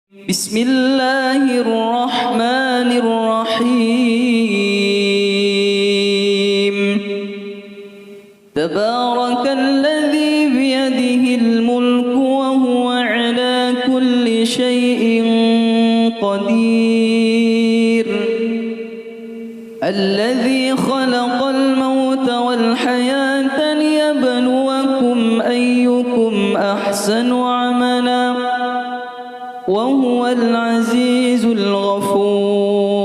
بسم الله الرحمن الرحيم تبارك الذي بيده الملك وهو على كل شيء قدير الذي خلق الموت والحياة ليبلوكم أيكم أحسن عملا وهو العزيز الغفور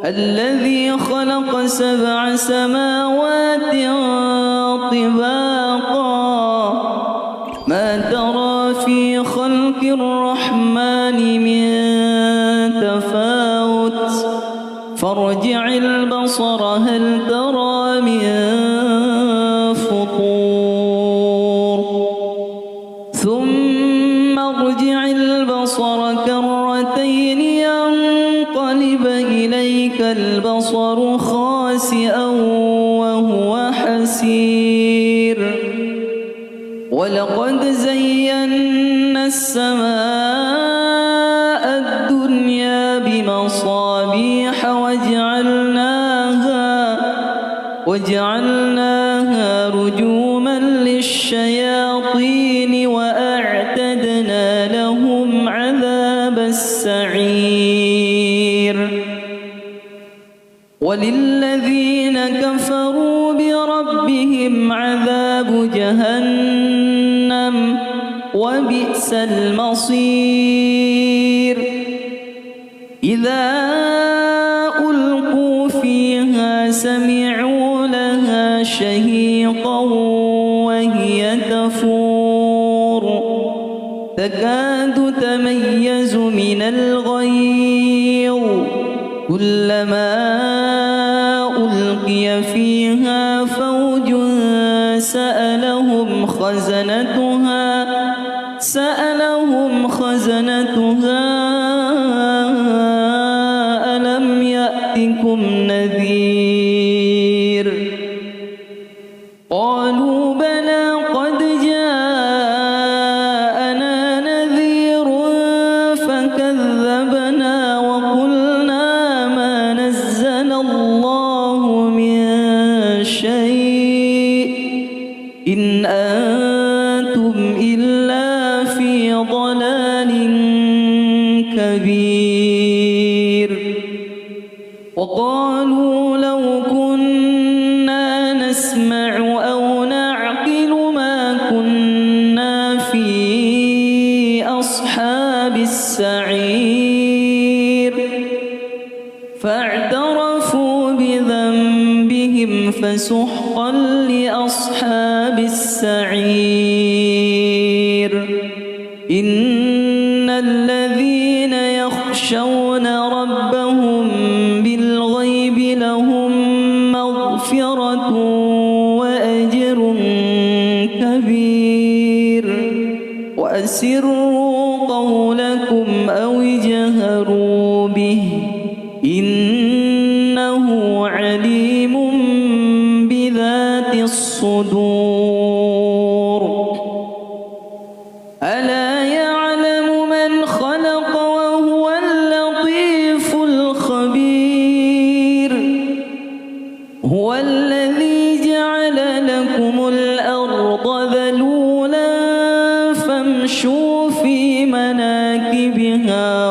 الذي خلق 7 سماوات طباقا ما ترى في خلق الرحمن من تفاوت فارجع البصر هل ترى من فطور ثم ارجع البصر كرتين ينقلب إليك البصر خاسئا وهو حسير ولقد زينا السماء الدنيا بمصابيح وجعلناها رجوما للشياطين وأعتدنا لهم عذاب السعير وللذين كفروا بربهم عذاب جهنم وبئس المصير إذا ألقوا فيها سمعوا لها شهيقا وهي تفور تكاد تميز من الغيظ كلما ألقي فيها فوج سألهم خزنتها ألم يأتكم نذير قالوا بلى قد جاءنا نذير فكذبنا وقلنا ما نزل الله من شيء إن أنتم إلا في ضلال كبير وقالوا لو كنا نسمع أو نعقل ما كنا في أصحاب السعير فاعترفوا بذنبهم فسحقا لأصحاب السعير إن الذين يخشون ربهم بالغيب لهم مغفرة وأجر كبير وأسروا قولكم أو اجهروا به إنه عليم بذات الصدور ألا يعلم من خلق وهو اللطيف الخبير هو الذي جعل لكم الأرض ذلولا فامشوا في مناكبها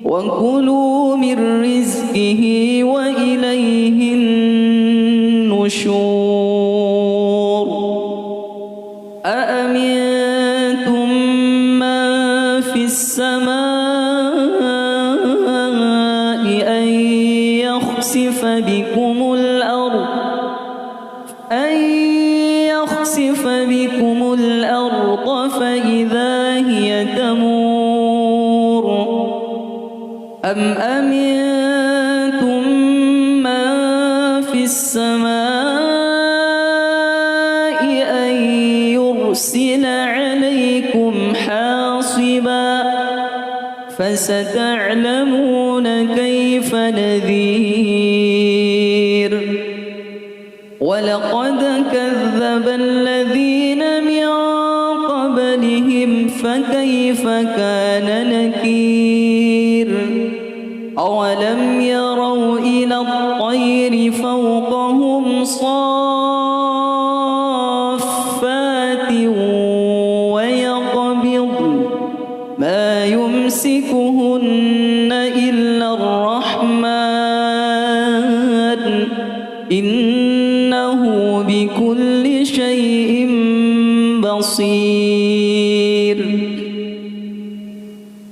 وكلوا من رزقه وإليه النشور أأمنتم من في السماء أن يخسف بكم الأرض فإذا هي تمور أم أمنتم من في السماء أن يرسل عليكم حاصبا فستعلمون كيف نذير ولقد كذب الذين من فكيف كان نكير أولم يروا إلى الطير فوقهم صافات ويقبضن ما يمسكهن إلا الرحمن إنه بكل شيء بصير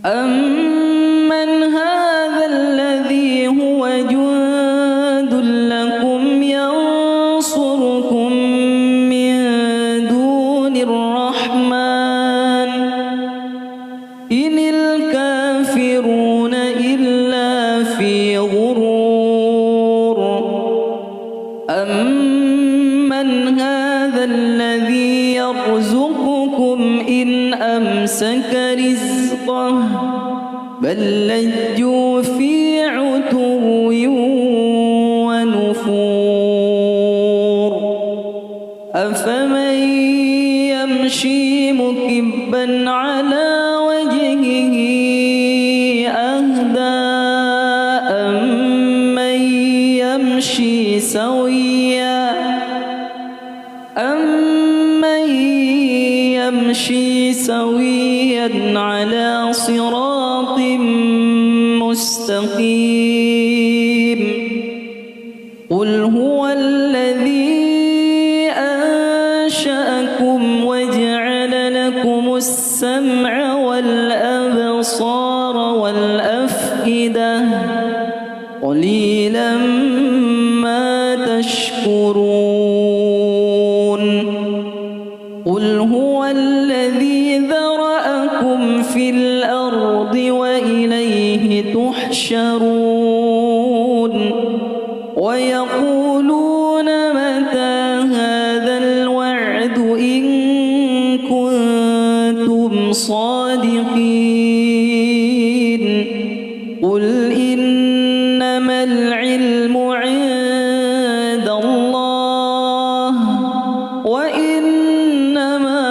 أمن هذا الذي هو جند لكم ينصركم من دون الرحمن إن الكافرون إلا في غرور أمن هذا الذي يرزقكم إن أمسك رزقه بل لجوا في عتو ونفور أفمن يمشي مكبا على وجهه أهدى أمن يمشي سويا على صراط مستقيم قل هو الذي أنشأكم وجعل لكم السمع والأبصار والأفئدة قليلا ما تشكرون قل هو الذي ذرأكم في الأرض وإليه تحشرون ويقولون متى هذا الوعد إن كنتم صادقين قل إنما العلم عند الله وإنما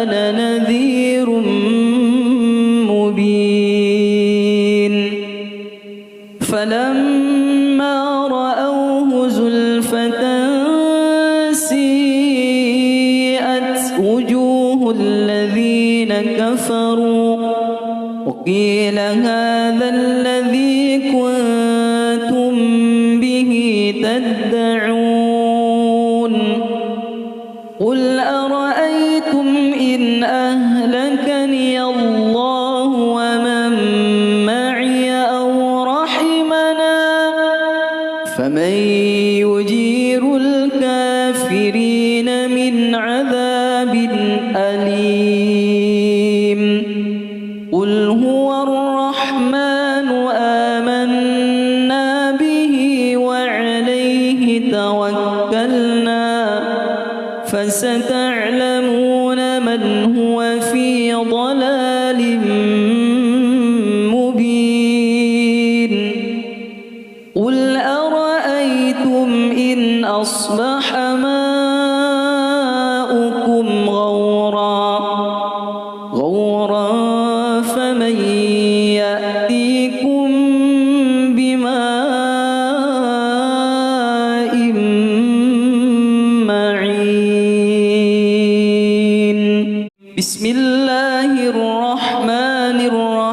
أنا نذير مبين فلما رأوه زلفة سيئت وجوه الذين كفروا وقيل هذا الذي كنتم به تدعون قل أرأيتم إن أهلكني الله ومن معي أو رحمنا فمن يجير الكافرين من عذاب أليم قل هو الرحمن آمنا به وعليه توكلنا فستعلمون من هو في ضلال مبين قل أرأيتم إن أصبح ماؤكم غورا فمن يأتيكم بماء معين بسم الله الرحمن الرحيم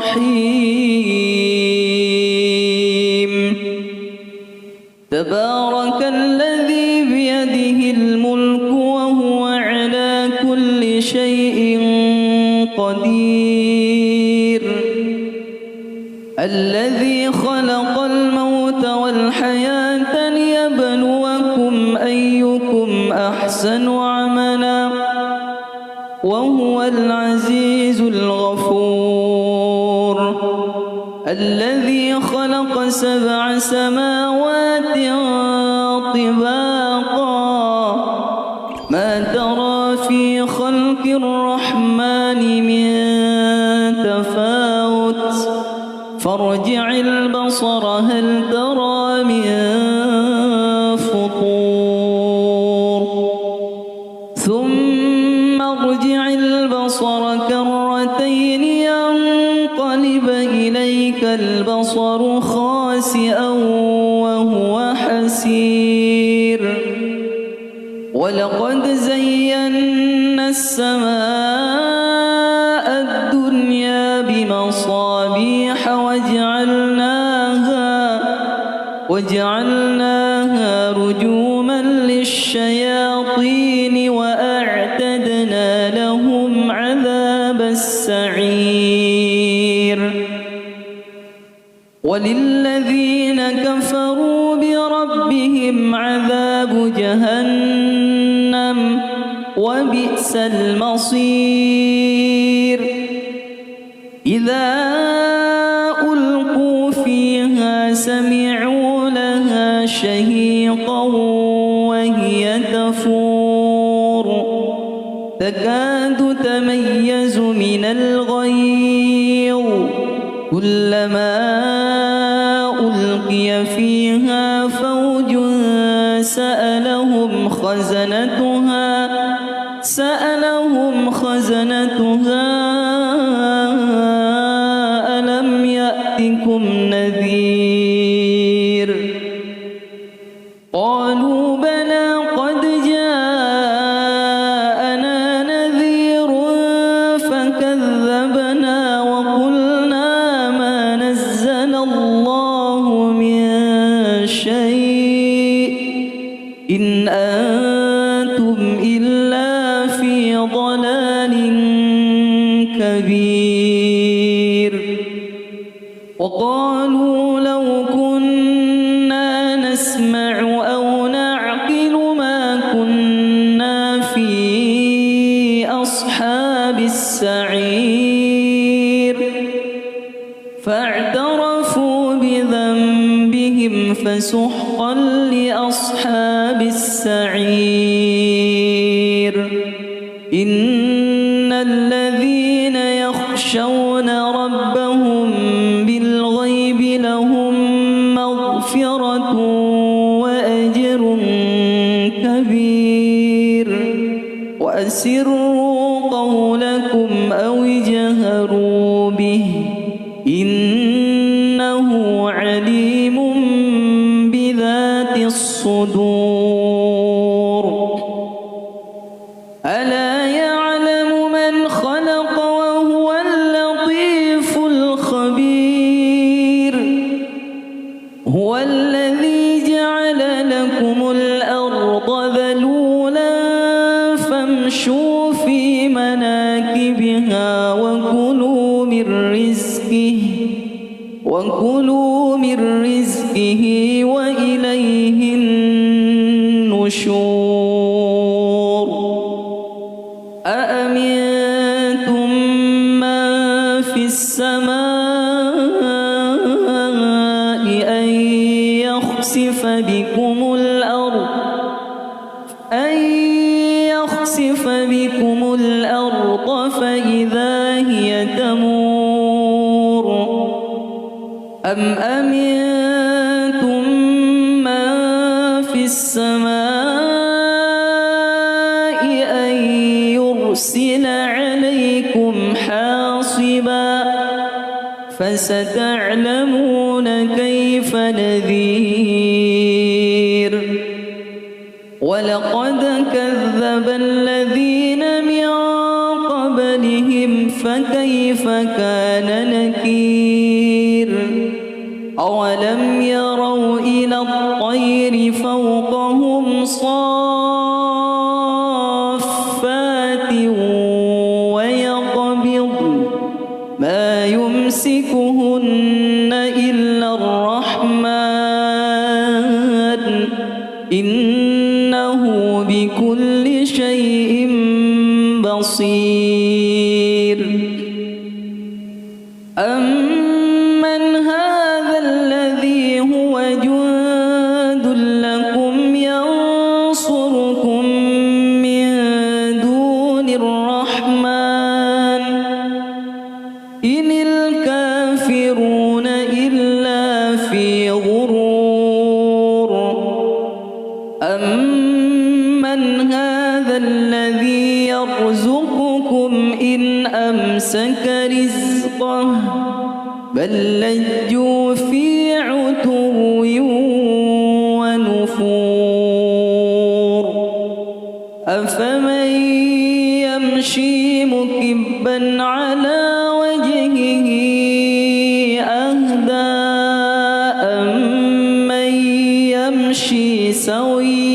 تبارك الذي بيده الملك وهو على كل شيء قدير الذي خلق الموت والحياة ليبلوكم أيكم أحسن عملا وهو العزيز الغفور الذي خلق 7 سماوات طباقا ما ترى في خلق الرحمن من تفاوت فارجع البصر هل ترى من فطور ثم ارجع البصر كرتين ينقلب إليك البصر خاسئا وهو حسير ولقد زينا السماء الدنيا بمصابيح وجعلناها رجوما للشياطين وأعتدنا لهم عذاب السعير وللذين كفروا بربهم عذاب جهنم وبئس المصير إذا ألقوا فيها سمعوا لها شهيقا وهي تفور تكاد تميز من الغيظ كلما ألقي فيها فوج سألهم خزنتها ألم يأتكم نذير قالوا بلى قد جاءنا نذير فكذبنا وقلنا ما نزل الله من شيء إن أنتم إلا في ضلال كبير وقالوا لو كنا نسمع أو نعقل ما كنا في أصحاب السعير فاعترفوا بذنبهم فسحقا لأصحاب السعير إن الذين يخشون ربهم بالغيب لهم مغفرة وأجر كبير وأسروا قولكم أو اجهروا به إنه عليم بذات الصدور ألا يعلم من خلق وهو اللطيف الخبير هو الذي جعل لكم الأرض ذلولا فامشوا في مناكبها وكلوا من رزقه وإليه النشور أأمنتم من في السماء أن يخسف بكم الأرض فإذا هي تمور أم أمنتم من في السماء أن يرسل عليكم حاصبا فستعلمون كيف نذير ولقد كذب الذين من قبلهم فكيف كان نكير أولم يروا إلى الطير فوقهم صافات ويقبض ما يمسكهن إلا الرحمن إنه بكل شيء بصير أمن هذا الذي هو جند لكم ينصركم من دون الرحمن إن الكافرون إلا في غرور أمن هذا الذي يرزقكم يرزقكم إن أمسك رزقه بل لجوا في عتو ونفور أفمن يمشي مكبا على وجهه أهدى أمن يمشي سويا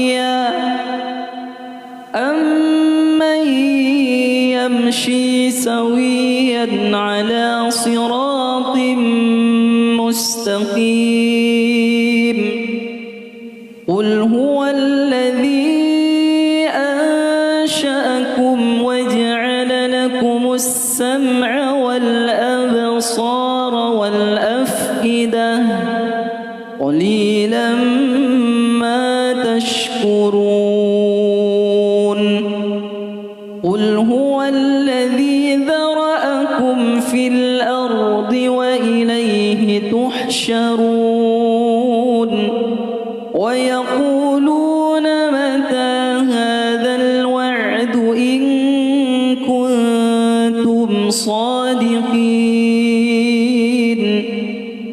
على صراط مستقيم قل هو الذي أنشأكم وجعل لكم السمع والأبصار والأفئدة قليلا ما تشكرون قل هو الذي ذرأكم في الأرض وإليه تحشرون ويقولون متى هذا الوعد إن كنتم صادقين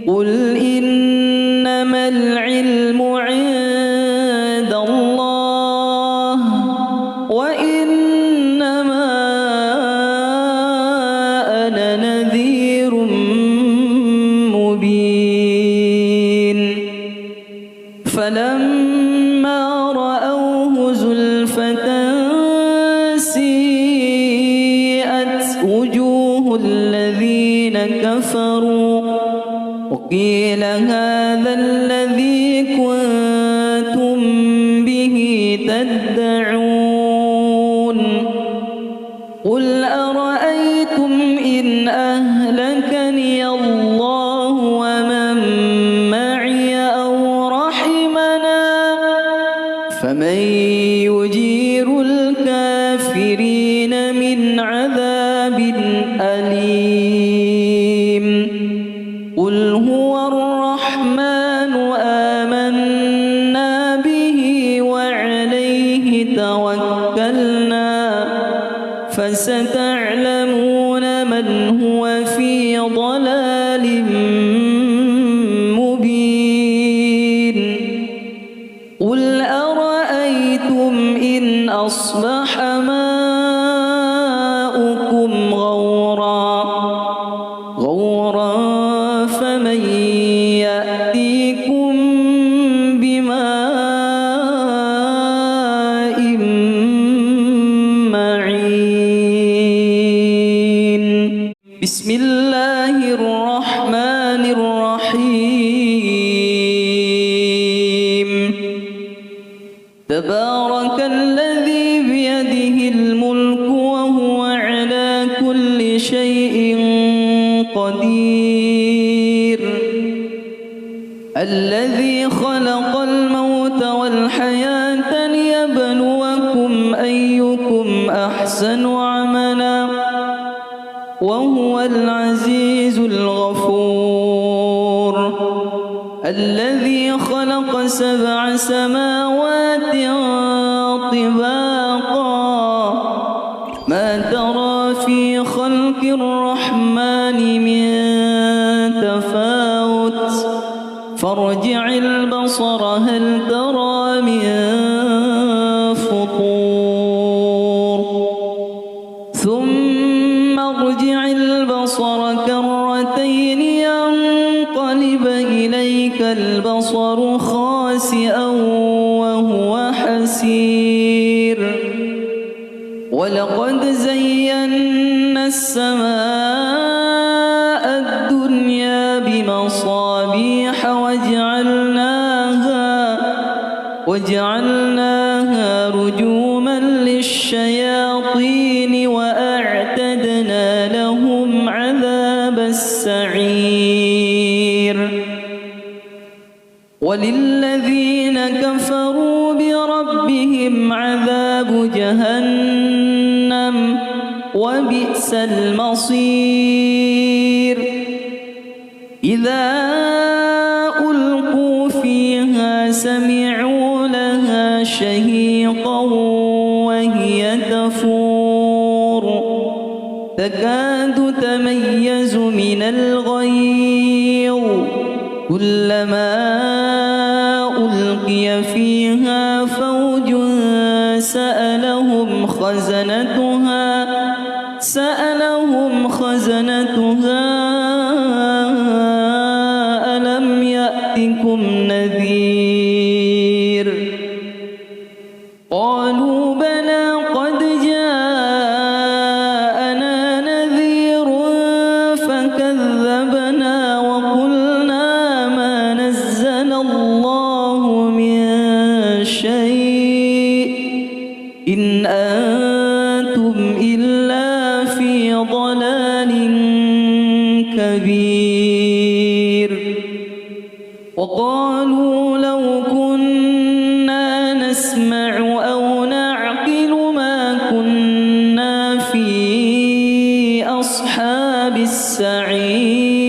قل إنما العلم عند الله وإنما أنا نذير مبين فلما رأوه زلفة سيئت وجوه الذين كفروا وقيل هذا الذي كنتم به تدعون قل أرأيتم إن أهلكني الله ومن معي أو رحمنا فمن يجير الكافرين من عذاب أليم قل هو الرحمن آمنا به وعليه توكلنا فستعلمون من هو في ضلال مبين قل أرأيتم إن أصبح ماؤكم غورا فمن يأتيكم بماء معين بسم الله الرحمن الرحيم تبارك الذي بيده الملك وهو على كل شيء قدير الذي خلق الموت والحياة ليبلوكم أيكم أحسن عملا وهو العزيز الغفور الذي خلق 7 سماوات طباقا ما ترى في خلق الرحمن من تفاوت فارجع البصر هل ترى من فطور ثم ارجع البصر كرتين ينقلب إليك البصر خاسئا وهو حسير ولقد زينا السماء الدنيا بمصابيح وجعلناها رجوما للشياطين وأعتدنا لهم عذاب السعير وللذين كفروا بربهم عذاب جهنم وبئس المصير إذا ألقوا فيها سمعوا لها شهيقا وهي تفور تكاد تميز من الغيظ كلما ألقي فيها فوج سألهم خزنتها ألم يأتكم نذير قالوا بلى قد جاءنا نذير فكذبنا وقلنا ما نزل الله من شيء إن أنتم إلا في ضلال كبير وقالوا لو كنا نسمع أو نعقل ما كنا في أصحاب السعير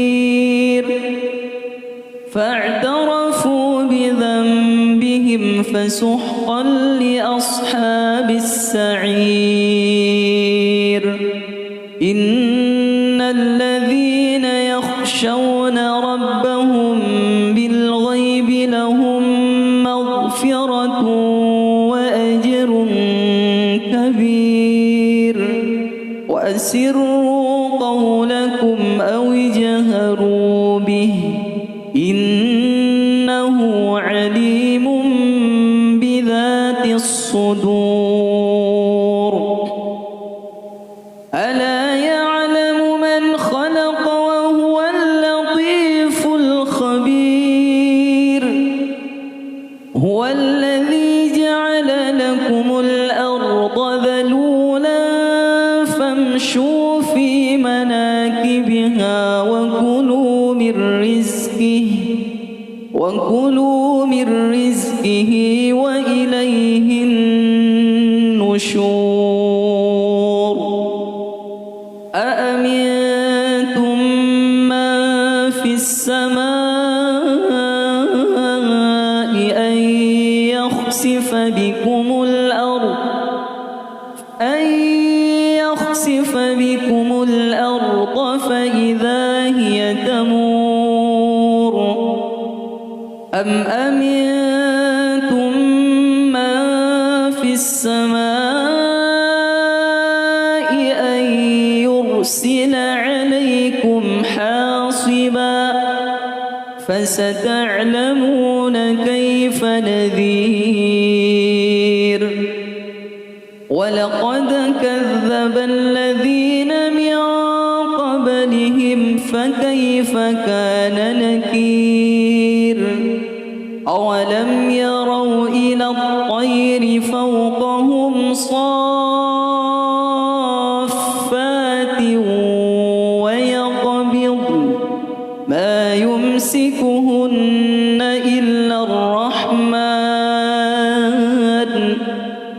فاعترفوا بذنبهم فسحقا لأصحاب السعير إن الذين يخشون ربهم بالغيب لهم مغفرة وأجر كبير وأسروا قولكم أو اجهروا به إنه عليم بذات الصدور ألا يعلم من خلق وهو اللطيف الخبير هو الذي جعل لكم الأرض ذلولا فامشوا في مناكبها وكلوا من رزقه وإليه النشور أأمنتم من في السماء أن يخسف بكم الأرض فإذا هي تمور أم أمنتم من في السماء أن يرسل عليكم حاصبا فستعلمون كيف نذير ولقد كذب الذين من قبلهم فكيف كان نكير أولم يروا إلى الطير فوقهم صافات ويقبض ما يمسكهن إلا الرحمن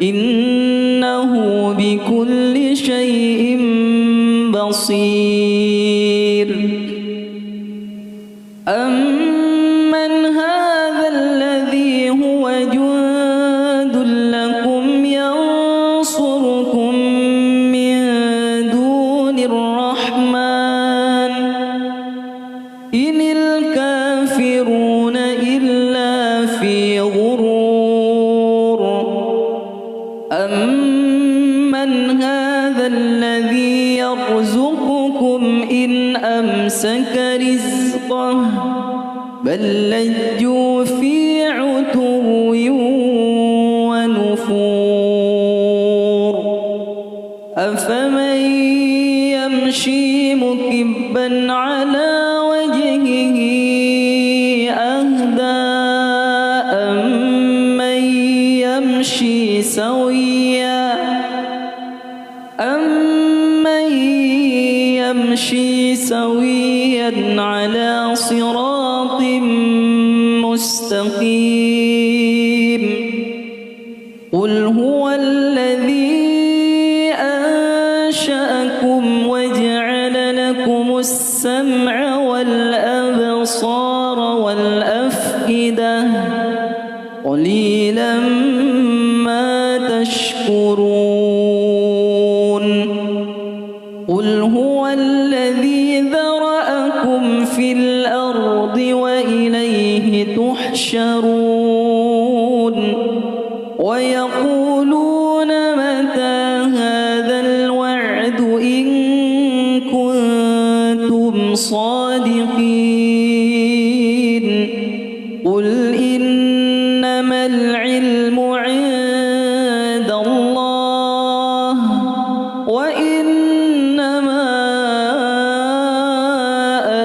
إنه بكل شيء بصير أمن هذا الذي هو جند لكم ينصركم من دون الرحمن إن الكافرون إلا في غرور أمن هذا الذي يرزقكم إن أمسك رزقه بل لجوا في عتو ونفور أفمن يمشي مكبا على وجهه أهدى أمن يمشي سويا على صراط مستقيم قل هو الذي أنشأكم وجعل لكم السمع والأبصار والأفئدة قليلا ما تشكرون قل هو الذي ذرأكم في الأرض وإليه تحشرون ويقولون متى هذا الوعد إن كنتم صادقين قل إنما العلم عند الله وإنما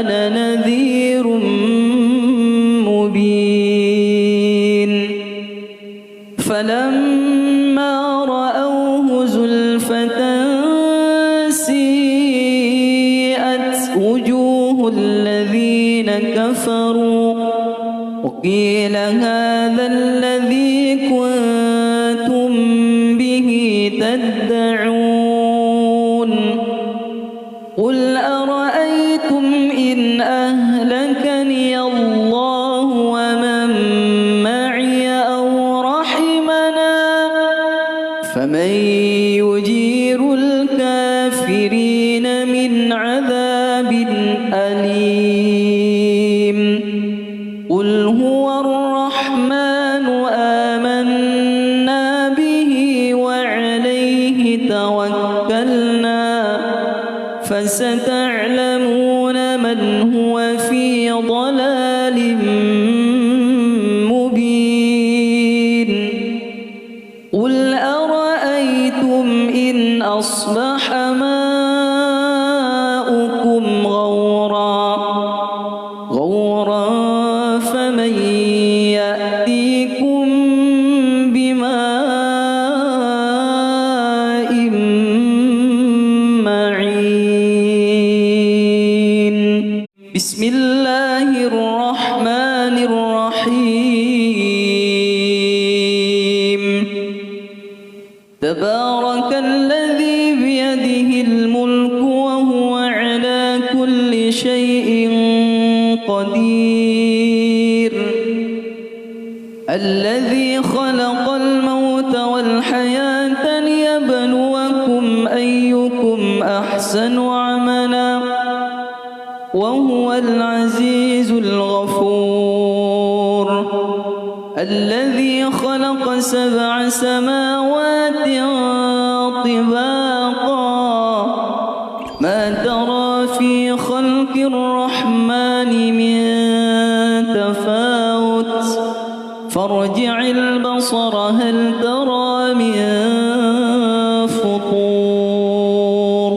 أنا نذير مبين فلما رأوه زلفة سيئت وجوه الذين كفروا وقيل هذا الذي كنتم به تدعون قل أرأيتم إن أهلكني الله ومن معي أو رحمنا فمن يجير الكافرين من عذاب أليم قل هو الرحمن آمنا به وعليه توكلنا فستعلمون من هو في ضلال مبين قل أرأيتم إن أصبح ماؤكم غورا فمن يأتيكم بماء معين بسم الله الرحمن الرحيم تبارك الذي بيده الملك وهو على كل شيء قدير الذي خلق الموت والحياة ليبلوكم أيكم أحسن عملا وهو العزيز الغفور الذي خلق 7 سماوات طباقا ما ترى في خلق الرحمن من تفاوت فارجع البصر هل ترى من فطور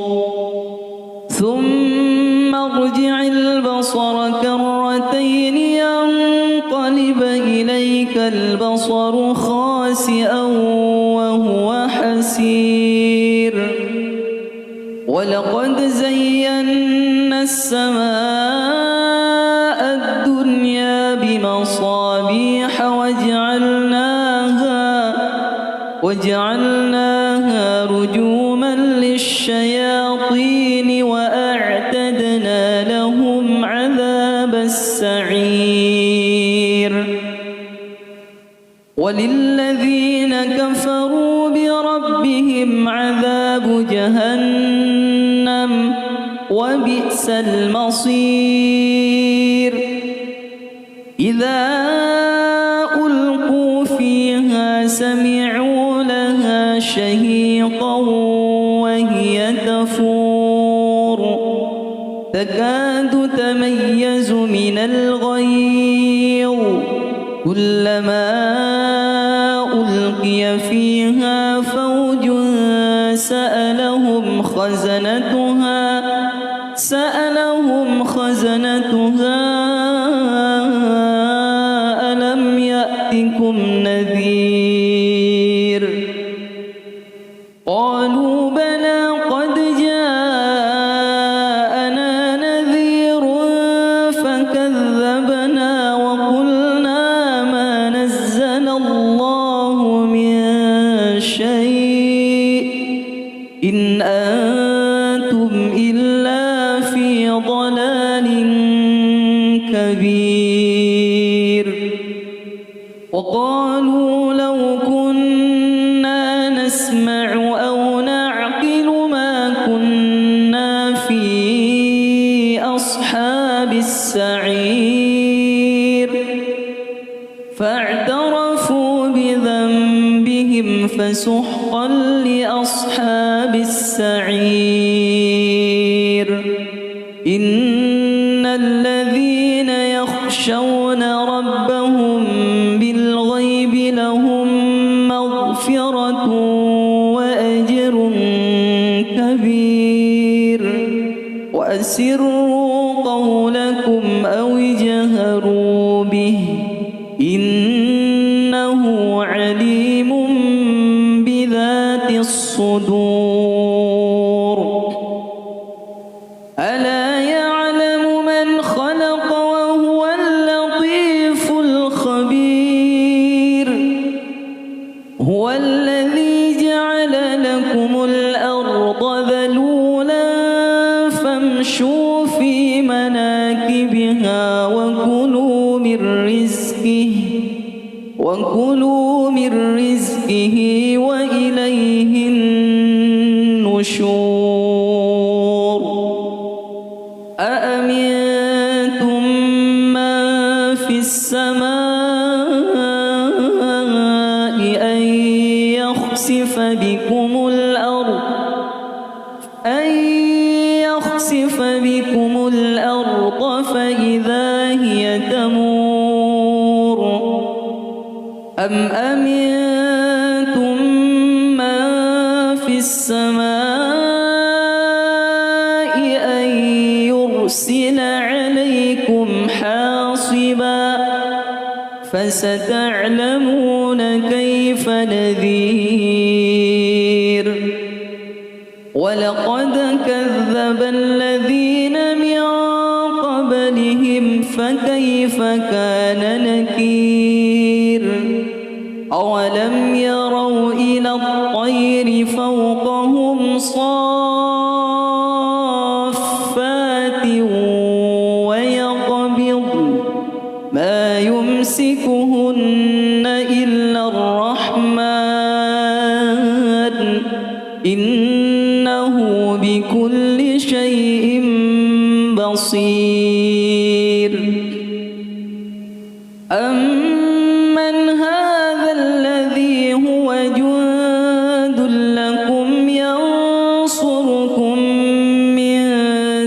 ثم ارجع البصر كرتين ينقلب إليك البصر خاسئا وهو حسير ولقد زينا السماء الدنيا بمصابيح وجعلناها رجوما للشياطين وأعتدنا لهم عذاب السعير وللذين كفروا بربهم عذاب جهنم وبئس المصير إذا ألقوا فيها سمعوا لها شهيقا وهي تفور تكاد تميز من الغيظ كلما ألقي فيها فوج سألهم خزنتها ألم يأتكم نذير قالوا بلى قد جاءنا نذير فكذبنا وقلنا ما نزل الله من شيء إن أنتم إلا في ضلال كبير وقالوا لو كنا نسمع أو نعقل ما كنا السعير فاعترفوا بذنبهم فسحقا لأصحاب السعير إن الذين يخشون ربهم بالغيب لهم مغفرة وأجر كبير وأسروا قولكم أو اجهروا به إنه عليم بذات الصدور ألا يعلم من خلق وهو اللطيف الخبير هو الذي جعل لكم الأرض ذلولا فامشوا في مناكبها وكلوا من رزقه وإليه النشور أأمنتم من في السماء أن يخسف بكم الأرض فإذا هي تمور أم أمنتم من في السماء أن يرسل عليكم حاصبا فستعلمون كيف نذير ولقد كذب الذين من قبلهم فكيف كان نكير أولم يروا إلى الطير فوقهم صافات ويقبضن ما يمسكهن إلا الرحمن إنه بكل شيء بصير أمن هذا الذي هو جند لكم ينصركم من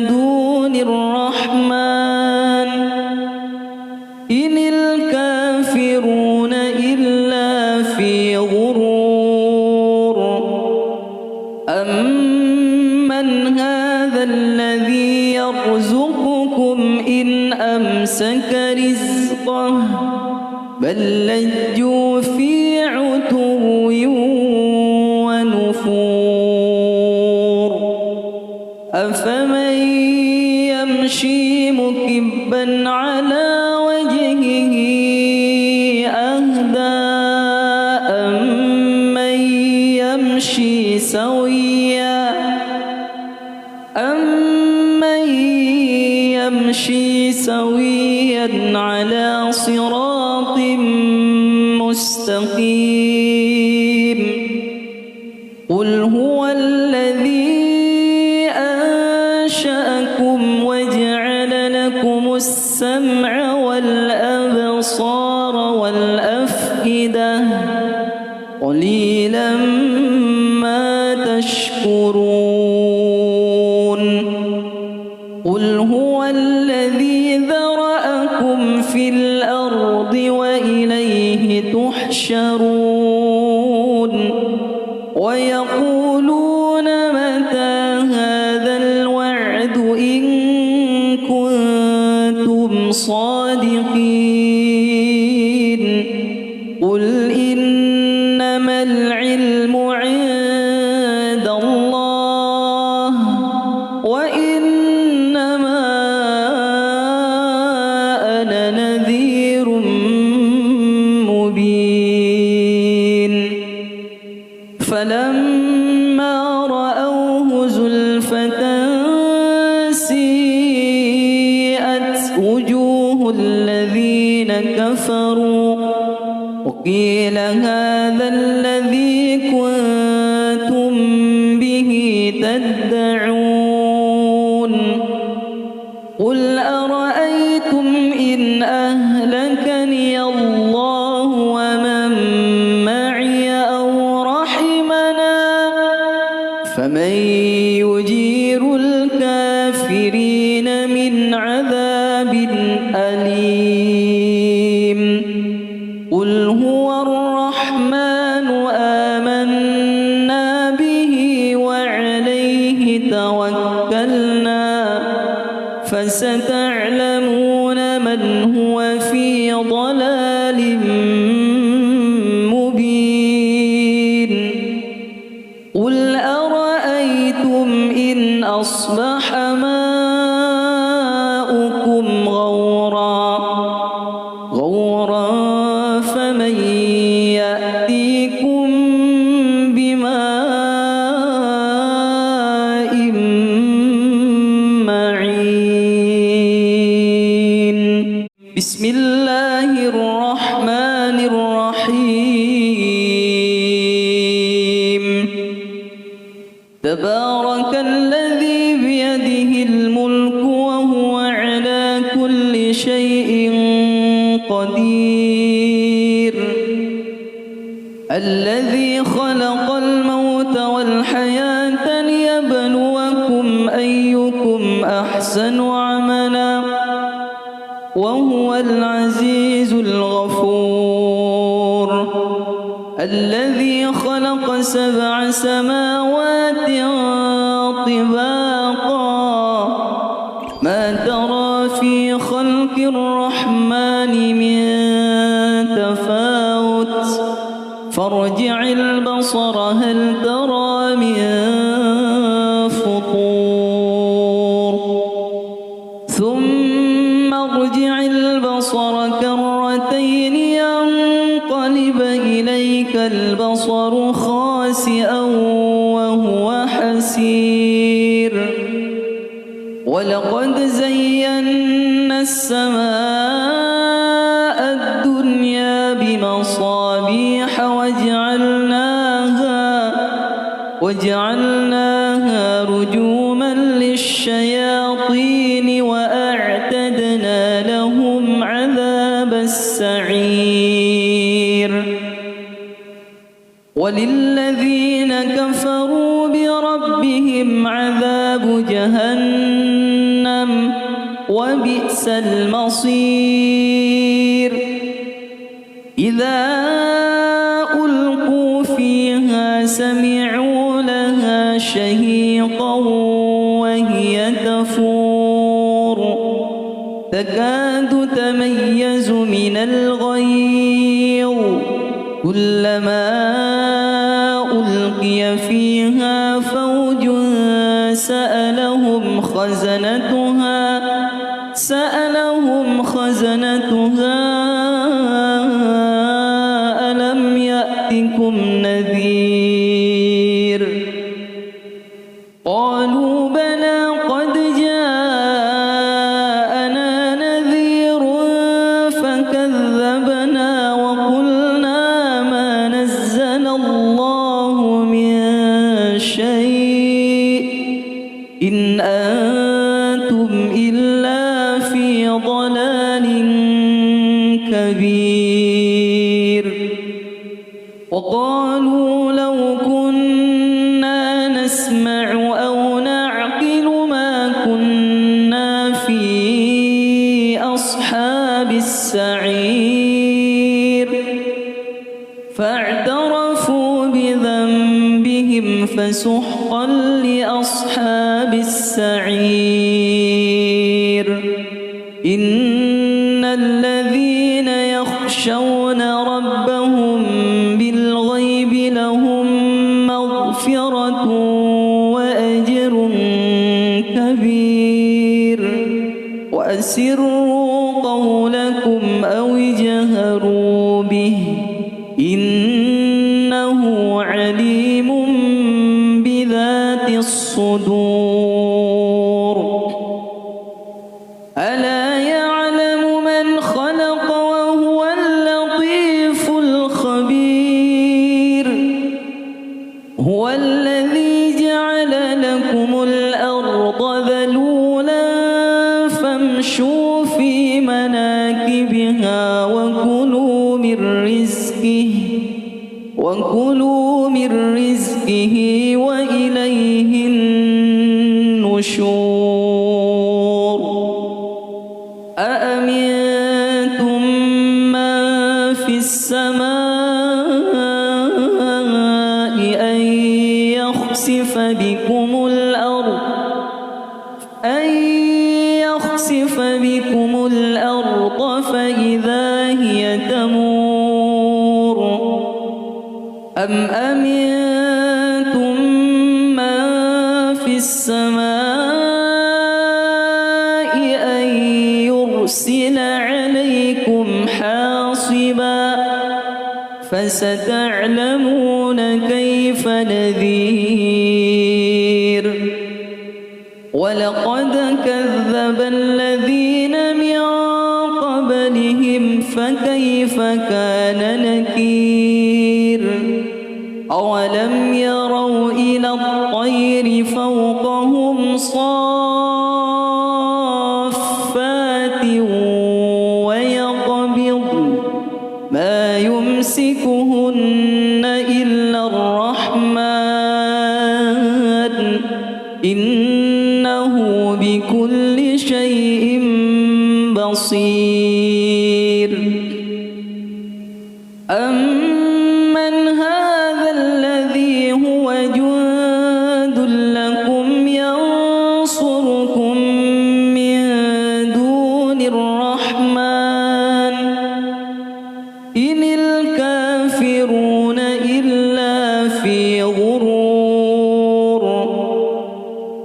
دون الرحمن إن الكافرون إلا في غرور أمن هذا الذي يرزقكم إن أمسك رزقه بل لجوا في عتو ونفور أفمن يمشي مكبا على وجهه أهدى أمن يمشي سويا على صراط مستقيم قل هو الذي أنشأكم وجعل لكم السمع والأبصار والأفئدة قليلا ما تشكرون قل هو الذي ذرأكم في الأرض وإليه تحشرون ويقولون متى هذا الوعد إن كنتم صادقين قل إنما العلم عند الله وإنما أنا نذير مبين فلما رأوه زلفة سيئت وجوه الذين كفروا وقيل هذا الذي كنتم به تدعون قل أرأيتم أهلكني الله ومن معي أو رحمنا فمن يجير الكافرين من عذاب أليم قل هو الرحمن آمنا به وعليه توكلنا فستعلمون من هو في ضلال مبين قل أرأيتم إن أصبح ماؤكم غورا فمن يأتيكم بماء معين بسم الله الرحمن الرحيم تبارك الذي بيده الملك وهو على كل شيء قدير الذي خلق الموت والحياة ليبلوكم أيكم أحسن عملا وهو العزيز الغفور الذي خلق 7 سماوات طباقا ما ترى في خلق الرحمن من تفاوت فارجع البصر هل ترى من فطور ثم ارجع البصر كرتين ينقلب إليك البصر خاسئا وهو حسير ولقد زينا السماء الدنيا بمصابيح وجعلناها رجوما للشياطين وأعتدنا لهم عذاب السعير وللذين كفروا بربهم عذاب جهنم وبئس المصير إذا ألقوا فيها سمعوا لها شهيقا وهي تفور تكاد تميز من الغيظ كلما ألقي فيها فوج سألهم خزنتها ألم يأتكم نذير قالوا بلى قد جاءنا نذير فكذبنا وقلنا ما نزل الله من شيء إن أنتم إلا في ضلال كبير وقالوا لو كنا نسمع أو نعقل ما كنا في أصحاب السعير فاعترفوا بذنبهم فسحقا لأصحاب السعير إن الذين يخشون ربهم بالغيب لهم مغفرة وأجر كبير وأسروا قولكم أو اجهروا به إنه عليم بذات الصدور ألا يعلم من خلق وهو اللطيف الخبير هو الذي جعل لكم الأرض ذلولا فامشوا في مناكبها بها وكلوا من رزقه وإليه النشور أأمنتم من في السماء أن يخسف بكم الأرض فإذا هي تمور أم أمنتم من في السماء أن يرسل عليكم حاصبا فستعلمون كيف نذير ولقد كذب الذين من قبلهم فكيف كان نكير أولم يروا إلى الطير فوقهم صافات ويقبضن ما يمسكهن إلا الرحمن إنه بكل شيء بصير أمن هذا الذي هو جند لكم ينصركم من دون الرحمن إن الكافرون إلا في غرور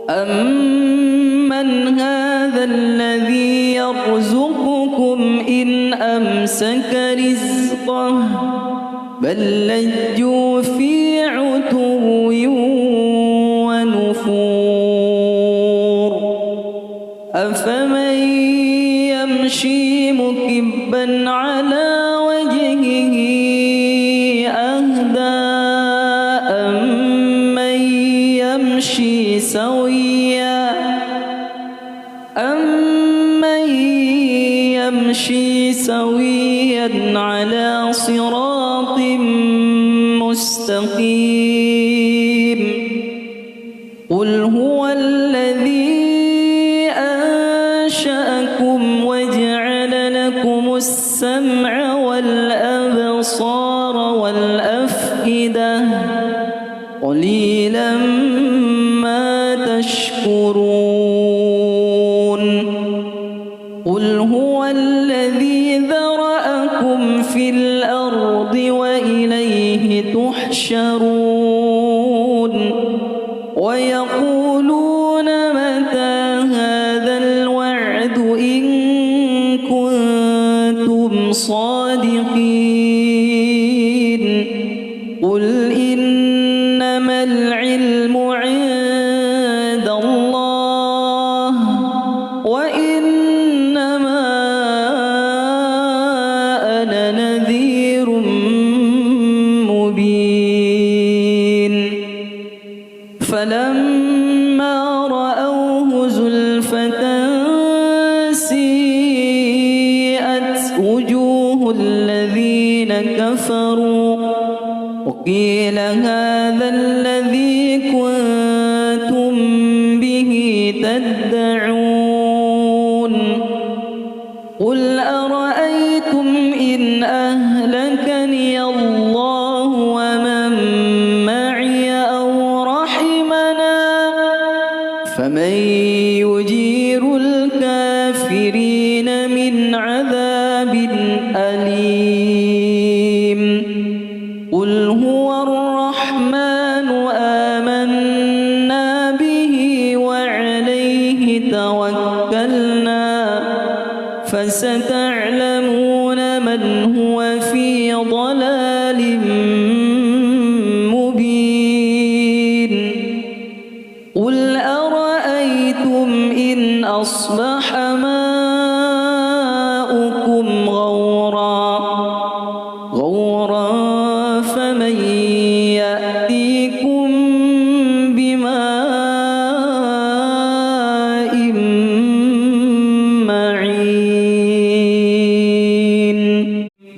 أمن هذا الذي يرزقكم إن أمسك رزقه بل لجوا في عتو ونفور أفمن يمشي مكبا على وجهه أهدى أمن يمشي سويا على صراط مستقيم قل هو الذي أنشأكم وجعل لكم السمع والأبصار والأفئدة قليلا ما تشكرون قل هو الذي ذرأكم في الأرض وإليه تحشرون ويقولون متى هذا الوعد إن كنتم صادقين قل إنما العلم عند الله وإنما أنا نذير مبين فلما رأوه زلفة سيئت وجوه الذين كفروا وقيل هذا الذي كنتم به تدعون قل أرأيتم إن أهلكني الله ومن معي أو رحمنا فمن يجير الكافرين من عذاب أليم قل هو الرحمن آمنا به وعليه توكلنا فستعلمون من هو في ضلال مبين قل أرأيتم إن أصبح ماؤكم غورا فمن يأتيكم بماء معين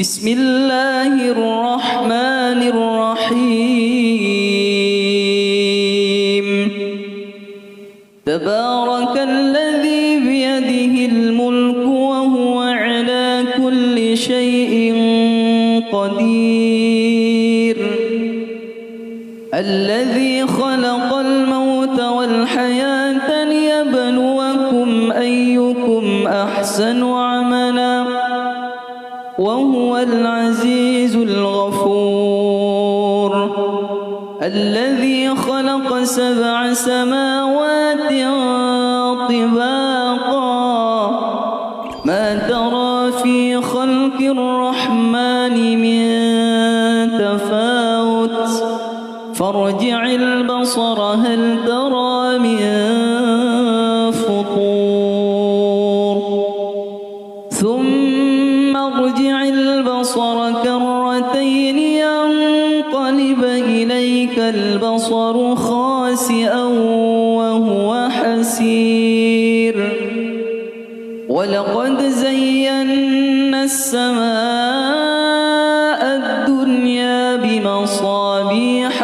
بسم الله الرحمن الرحيم تبارك الذي بيده الملك وهو على كل شيء قدير الذي خلق الموت والحياة ليبلوكم أيكم أحسن عملا وهو العزيز الغفور الذي خلق 7 سماوات طباقا ما ترى في خلق الرحمن من تفاوت فارجع البصر هل ترى من فطور ثم ارجع البصر كرتين ينقلب إليك البصر خاسئا وهو حسير ولقد زينا السماء الدنيا بمصابيح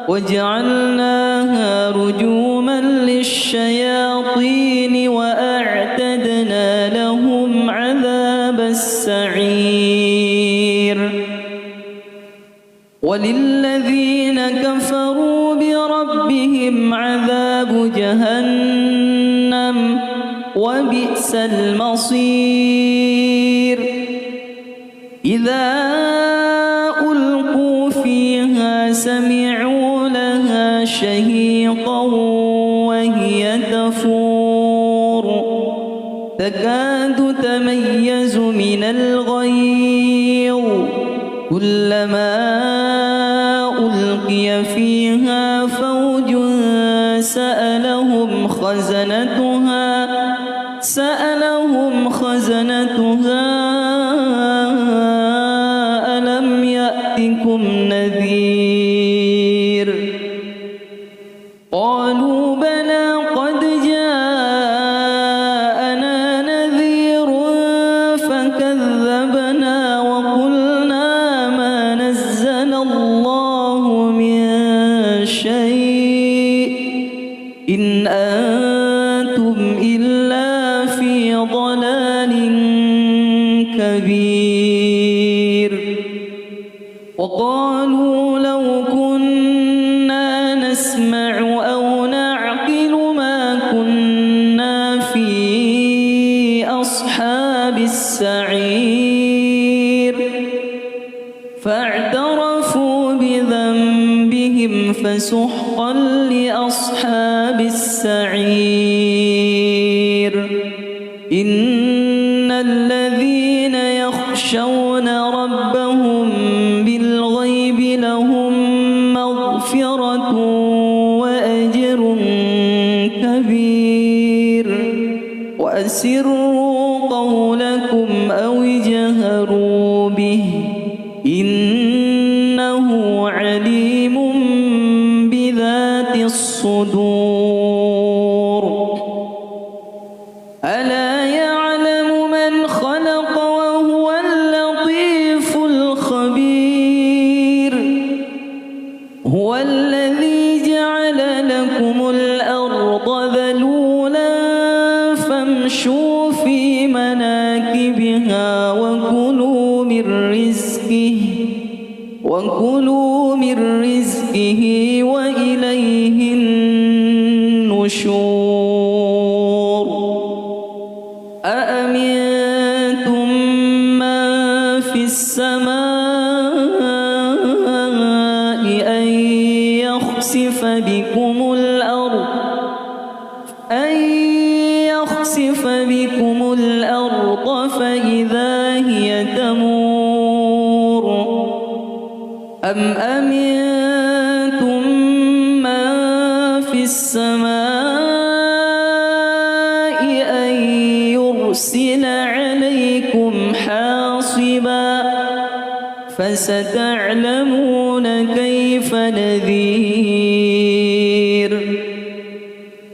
وجعلناها رجوما للشياطين وأعتدنا لهم عذاب السعير وللذين كفروا بربهم عذاب جهنم وبئس المصير إذا ألقوا فيها سمعوا لها شهيقا وهي تفور تكاد تميز من الغيظ كلما ألقي فيها فوج سألهم خزنتها ألم يأتكم نذير قالوا بلى قد جاءنا نذير فكذبنا وقلنا ما نزل الله من شيء إن أنتم إلا في ضلال كبير وقالوا لو كنا نسمع أو نعقل ما كنا في أصحاب السعير فاعترفوا بذنبهم فسحقا لأصحاب السعير إن الذين يخشون ربهم بالغيب لهم مغفرة وأجر كبير وأسروا قولكم أو اجهروا به إنه عليم بذات الصدور ألا يعلم من خلق وهو اللطيف الخبير هو الذي جعل لكم الأرض ذلولا فامشوا في مناكبها وكلوا من رزقه وإليه النشور أأمنتم من في السماء أن يخسف بكم الأرض فإذا هي تمور أم أمنتم من في السماء أن يرسل عليكم حاصبا فستعلمون كيف نذير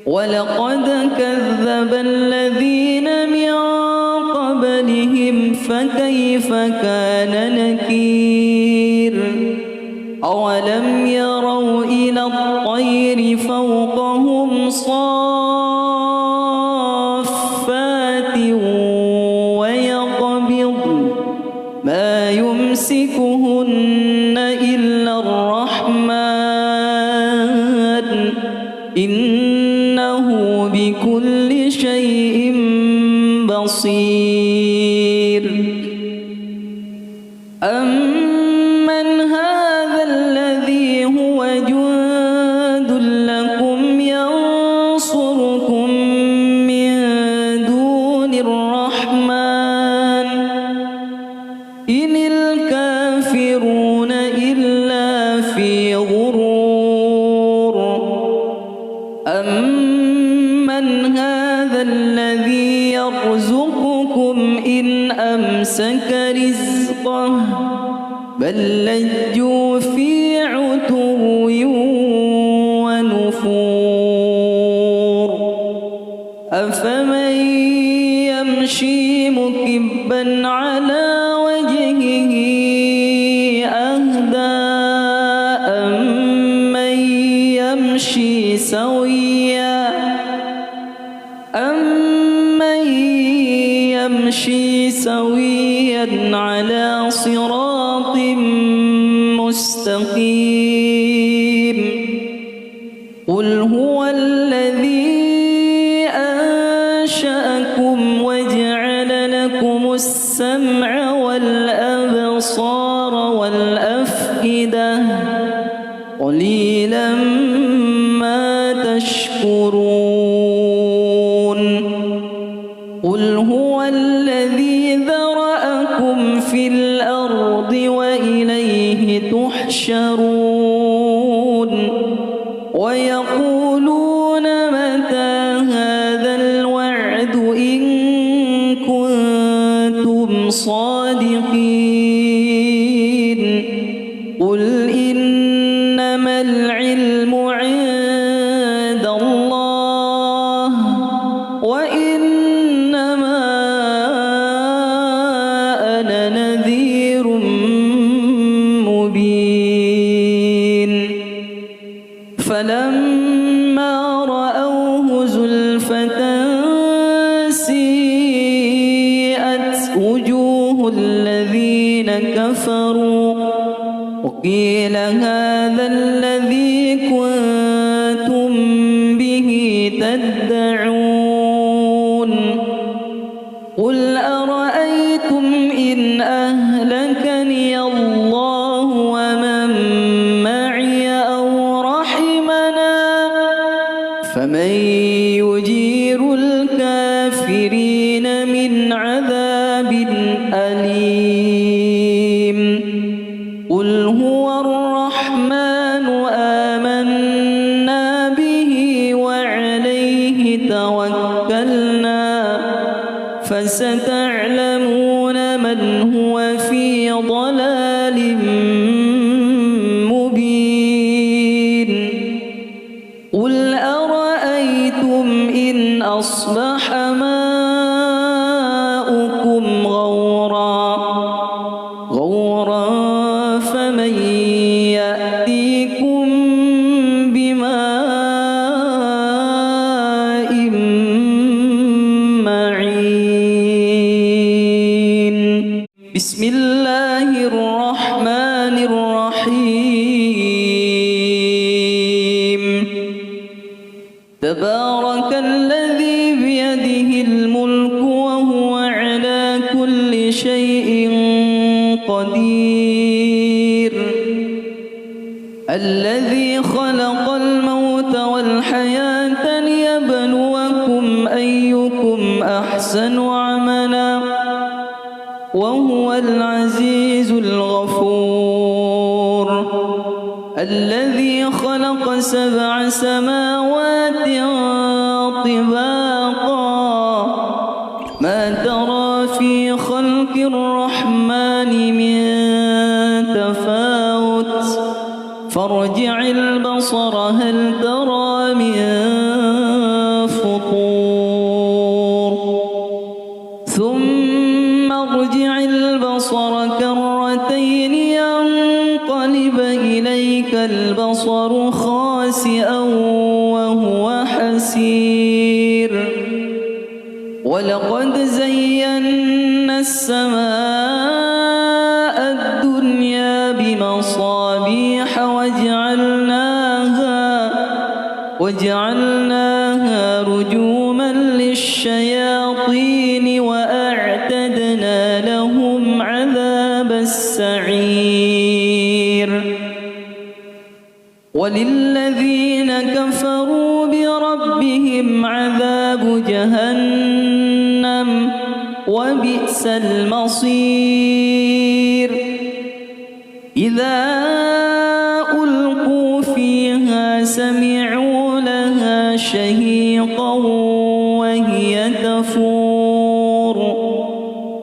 ولقد كذب الذين من قبلهم فكيف كان نكير أولم يروا إلى الطير فوقهم صافات ويقبضن ما يمسكهن إلا الرحمن إنه بكل شيء بصير أمن هذا الذي هو جند لكم ينصركم من دون الرحمن إن الكافرون إلا في غرور أمن هذا الذي يرزقكم إن أمسك رزقه بل لجوا في عتو ونفور أفمن يمشي مكبا على وجهه أهدى أمن يمشي سويا على صراط مستقيم قل هو الذي أنشأكم وجعل لكم السمع والأبصار والأفئدة قليلا ما تشكرون قل هو الذي ذرأكم في الأرض وإليه تحشرون ويقولون متى هذا الوعد إن كنتم صادقين قل إنما العلم عند الله وإنما أنا نذير مبين فلما رأوه زلفة سيئت وجوه الذين كفروا وقيل هذا الذي كنتم به تدعون قل أرأيتم إن أهلكني الله ومن معي أو رحمنا فمن يجير الكافرين من عذاب أليم قل هو الرحمن آمنا به وعليه توكلنا فستعلمون من هو في ضلال مبين قل أرأيتم إن أصبح ماؤكم غورا فمن يأتيكم بماء معين بسم الله الرحمن الرحيم تبارك الذي بيده الملك وهو على كل شيء قدير الذي خلق الموت والحياة ليبلوكم أيكم أحسن عملا وهو العزيز الغفور الذي خلق 7 سماوات طباقا ما ترى في خلق الرحمن من تفاوت فارجع البصر هل ترى من فطور ثم ارجع خاسئا وهو حسير ولقد زينا السماء الدنيا بمصابيح وجعلناها رجوما للشياطين وأعتدنا لهم عذاب السعير وللذين كفروا بربهم عذاب جهنم وبئس المصير إذا ألقوا فيها سمعوا لها شهيقا وهي تفور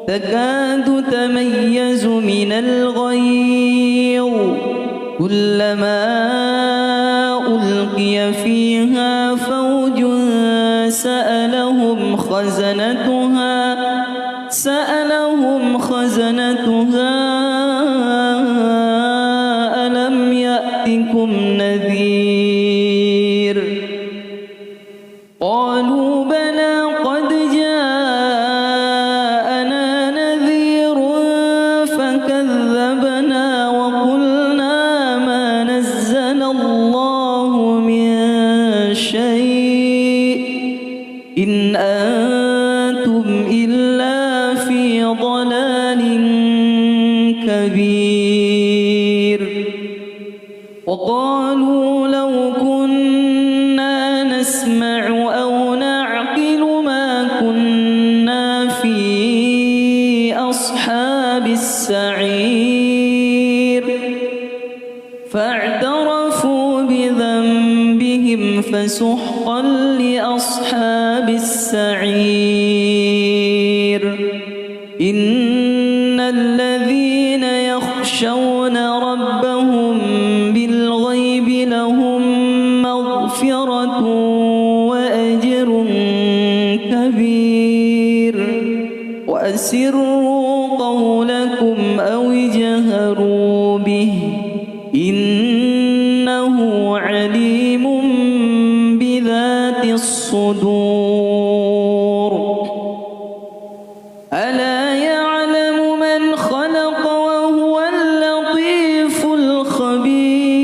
تكاد تميز من الغيظ كلما ألقي فيها فوج سألهم خزنتها ألم يأتكم نذير قالوا بلى قد جاءنا نذير فكذبنا وقلنا ما نزل الله من شيء إن أنتم إلا في ضلال كبير وقالوا لو كنا نسمع أو نعقل ما كنا في أصحاب السعير فاعترفوا بذنبهم فسحقا لأصحاب السعير إن الذين يخشون ربهم بالغيب لهم مغفرة وأجر كبير وأسروا قولكم أو اجهروا به إنه عليم بذات الصدور ألا يعلم من خلق وهو اللطيف الخبير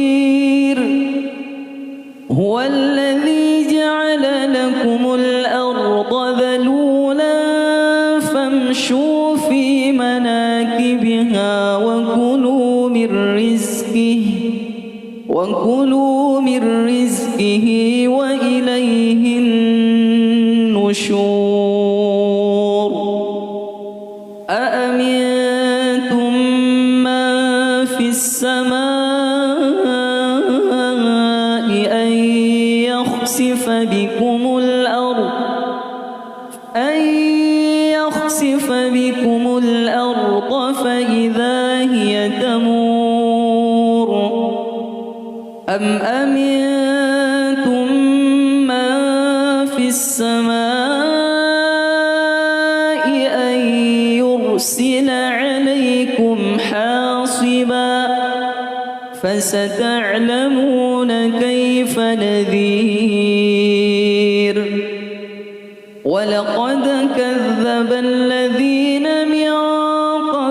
هو الذي جعل لكم الأرض ذلولا فامشوا في مناكبها وكلوا من رزقه وإليه النشور أأمنتم من في السماء أن يخسف بكم الأرض فإذا هي تمور أم أمنتم من في السماء أن يرسل عليكم حاصبا فستعلمون كيف نذير ولقد كذب الذين من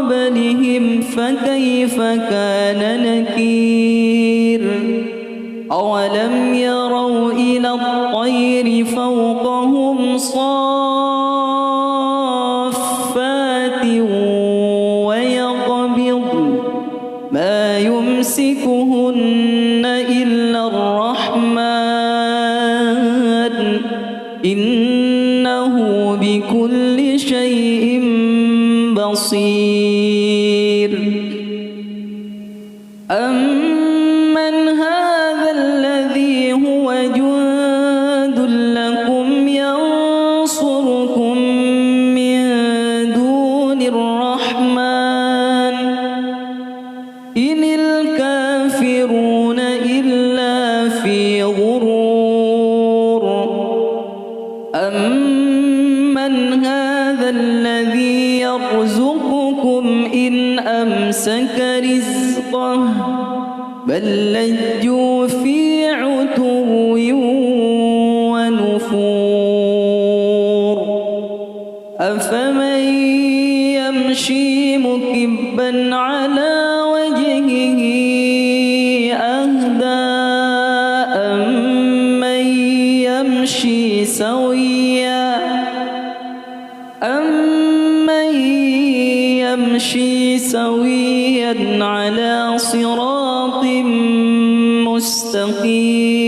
قبلهم فكيف كان نكير أولم يروا إلى الطير فوقهم صافات ويقبض ما يمسكهن إلا الرحمن إنه بكل شيء بصير أمن هذا الذي هو جند لكم ينصركم من دون الرحمن إن الكافرون إلا في غرور أمن هذا الذي يرزقكم إن أمسك رزقه بل لجوا في عتو أفمن يمشي مكبا على وجهه أهدى أمن يمشي سويا على صراط مستقيم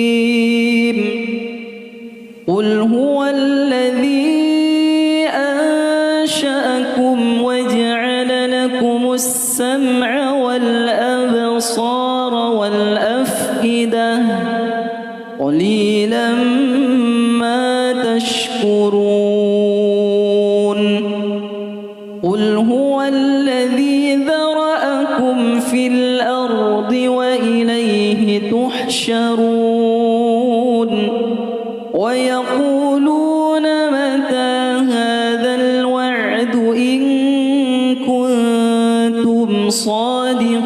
قل هو الذي أنشأكم وجعل لكم السمع والأبصار والأفئدة قليلا ما تشكرون قل هو الذي ذرأكم في الأرض وإليه تحشرون ويقولون متى هذا الوعد إن كنتم صادقين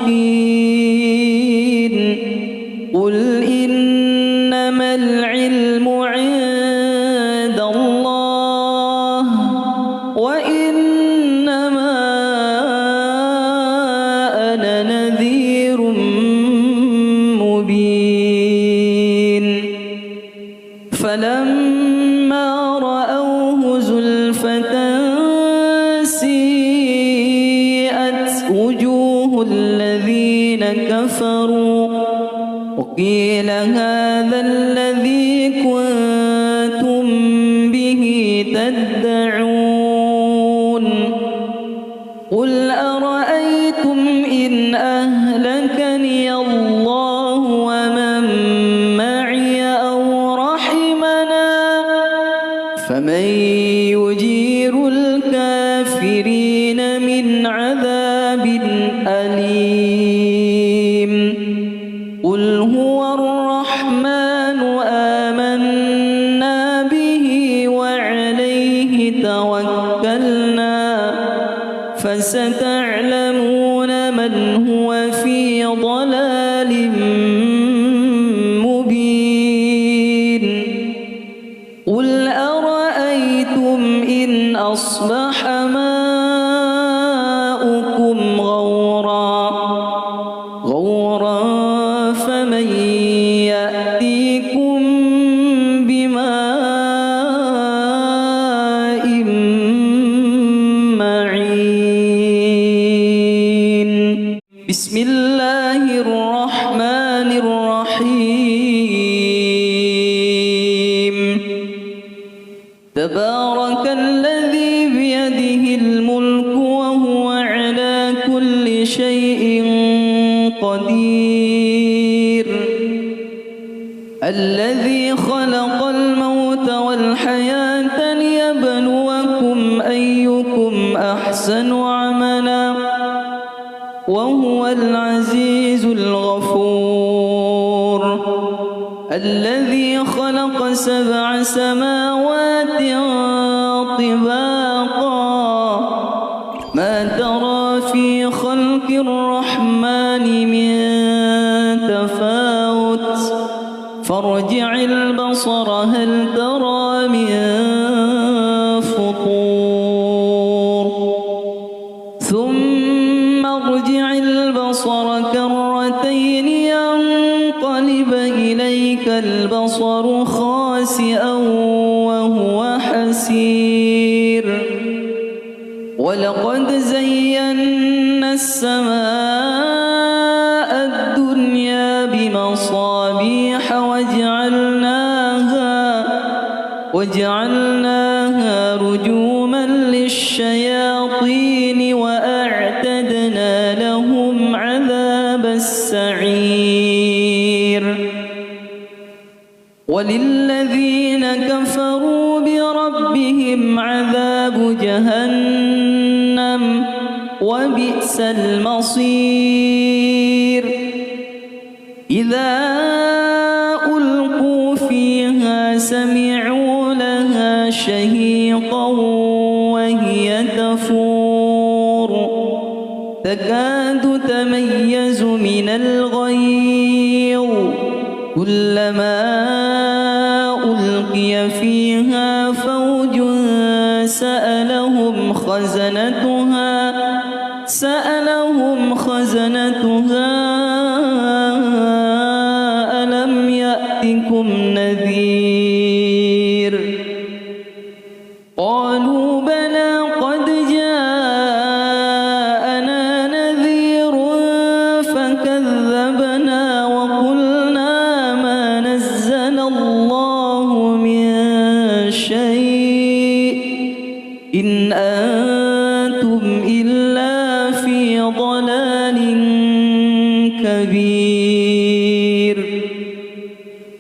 قل إنما العلم عند الله وإنما أنا نذير مبين فلما رأوه زلفة سيئت وجوه الذين كفروا وقيل هذا الذي كنتم به تدعون قل أرأيتم إن أهلكني الله ومن معي أو رحمنا فمن يجير الكافرين من عذاب أليم قل هو الرحمن آمنا به وعليه توكلنا فستعلمون من هو في ضلال مبين قل أرأيتم إن أصبح ماؤكم غورا فمن يأتيكم بماء معين بسم الله الرحمن الرحيم تبارك الذي بيده الملك وهو على كل شيء قدير الذي خلق الموت والحياة ليبلوكم أيكم أحسن عملا وهو العزيز الغفور الذي خلق 7 سماوات طباقا ما ترى في خلق الرحمن من تفاوت فارجع البصر هل ترى من فطور ثم ارجع البصر كرتين ينقلب إليك البصر خاسئا وهو حسير ولقد زينا السماء الدنيا بمصابيح وجعلناها رجوما للشياطين وأعتدنا لهم عذاب السعير وللذين كفروا بربهم عذاب جهنم وبئس المصير إذا ألقوا فيها سمعوا لها شهيقا وهي تفور تكاد تميز من الغيظ كلما ألقي فيها فوج سألهم خزنتها ألم يأتكم نذير قالوا بلى قد جاءنا نذير فكذبنا وقلنا ما نزل الله من شيء إن أنتم إلا في ضلال كبير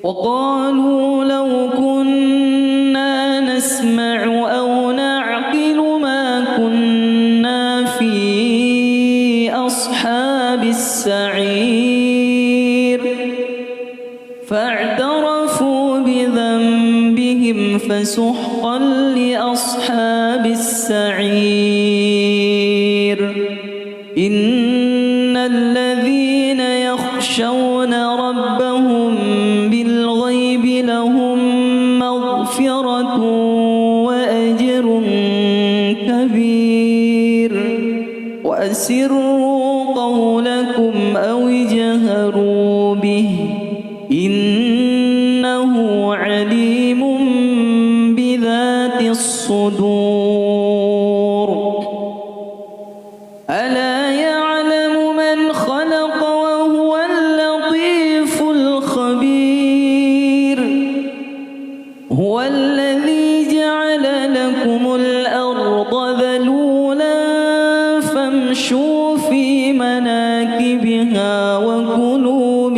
وقالوا لو كنا نسمع أو نعقل ما كنا في أصحاب السعير فاعترفوا بذنبهم فسحقا لأصحاب السعير إن الذين يخشون ربهم بالغيب لهم مغفرة وأجر كبير وأسروا قولكم أو اجهروا به إنه عليم بذات الصدور ألا يعلم من خلق وهو اللطيف الخبير هو الذي جعل لكم الأرض ذلولا فامشوا في مناكبها وكلوا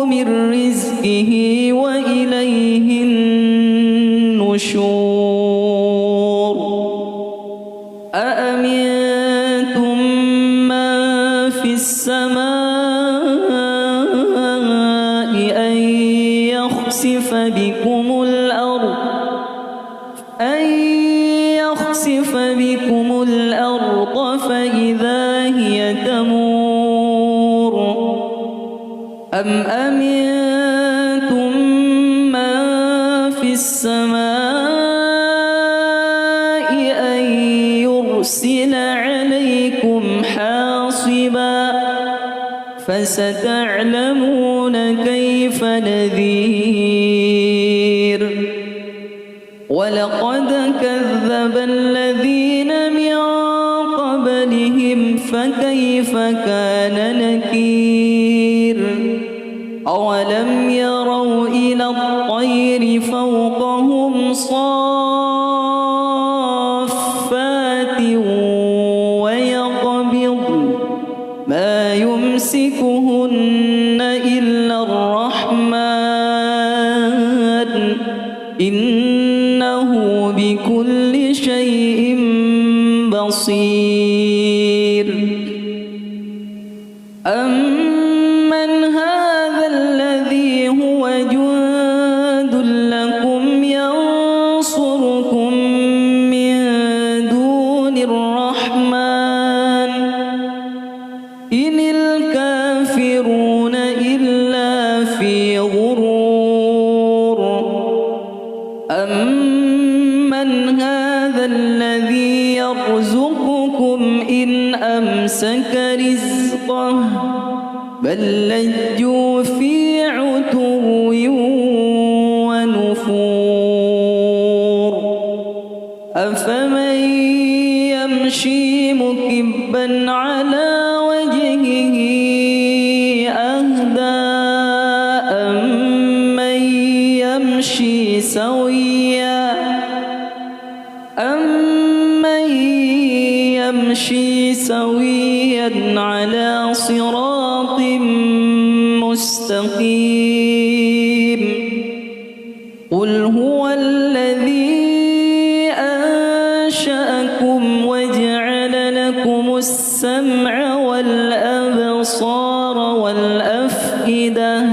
من رزقه وإليه النشور أأمنتم من في السماء أن يخسف بكم الأرض فإذا هي تمور أم أمنتم من في السماء أن يرسل عليكم حاصبا فستعلمون كيف نذير ولقد كذب الذين من قبلهم فكيف كان نكير أولم يروا إلى الطير فوقهم صافات ويقبض ما يمسكهن إلا الرحمن إنه بكل شيء بصير أمن هذا الذي هو جند لكم ينصركم من دون الرحمن إن الكافرون إلا في غرور أمن هذا الذي يرزقكم إن أمسك رزقه بل لجوا في عتو ونفور أفمن يمشي مكبا على وجهه أهدى أمن يمشي سويا على صراط مستقيم قل هو الذي أنشأكم وجعل لكم السمع والأبصار والأفئدة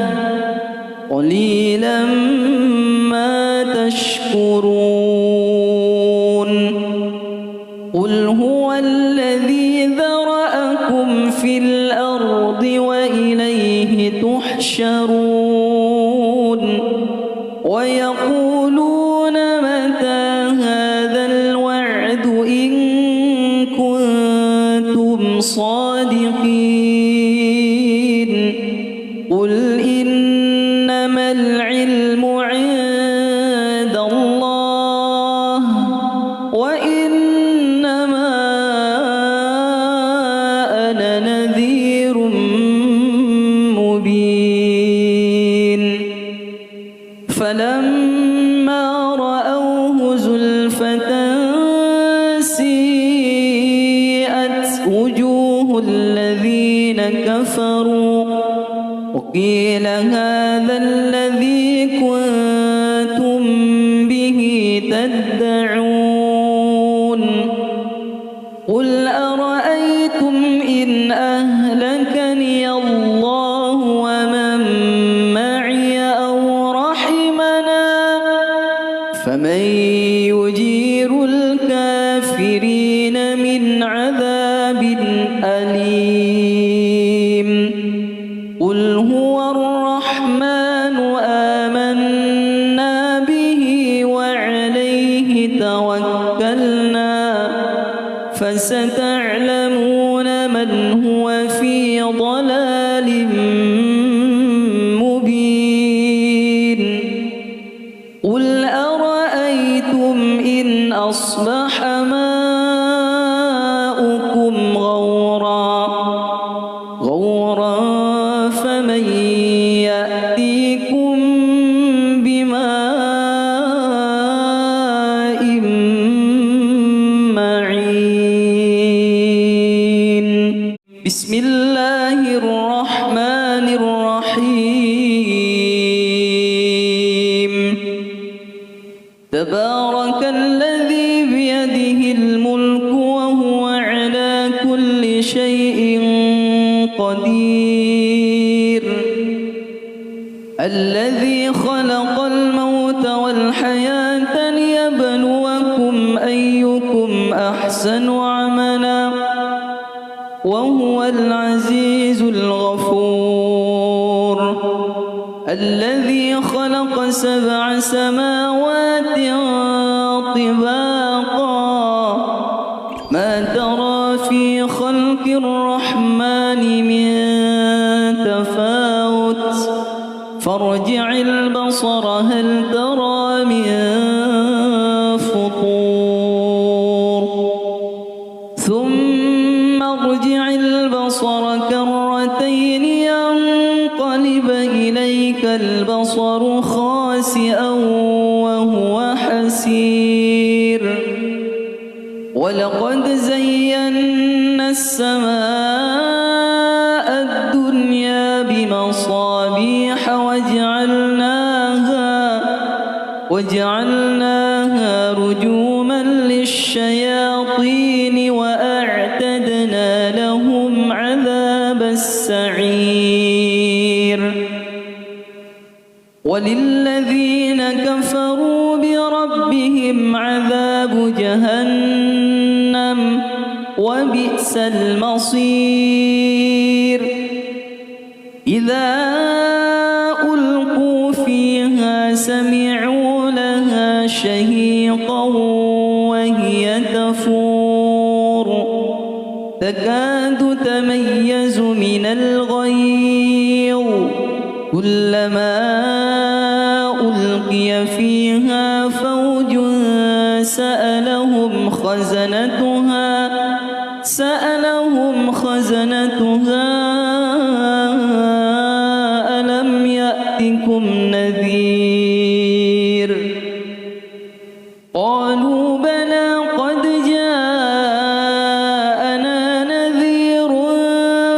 قليلا ما تشكرون قل هو الذي ذرأكم في الأرض وإليه تحشرون ويقولون متى صادقين قل إنما العلم عند الله وإنما أنا نذير مبين فلما رأوه زلفة سيئت وجوه الذين كفروا وقيل هذا الذي كنتم به تدعون قل أرأيتم إن أهلكني الله ومن معي أو رحمنا فمن يجير الكافرين من عذاب أليم قل هو الرحمن آمنا به وعليه توكلنا فستعلمون من هو في ضلال مبين قل أرأيتم إن أصبح ماؤكم غورا فمن يأتيكم بماء معين بسم الله الرحمن الرحيم تبارك الذي بيده الملك وهو على كل شيء قدير الذي خلق الموت والحياة ليبلوكم أيكم أحسن عملا وهو العزيز الغفور الذي خلق 7 سماوات طباقا ما ترى في خلق الرحمن من تفاوت فارجع البصر هل ترى من فطور ثم ارجع البصر كرتين ينقلب إليك البصر خاسئا وهو حسير ولقد زينا السماء الدنيا بمصابيح وجعلناها رجوما للشياطين وأعتدنا لهم عذاب السعير وللذين كفروا بربهم عذاب جهنم وبئس المصير إذا ألقوا فيها سمعوا لها شهيقا وهي تفور تكاد تميز من الغيظ كلما ألقي فيها فوج سألهم خزنتها ألم يأتكم نذير قالوا بلى قد جاءنا نذير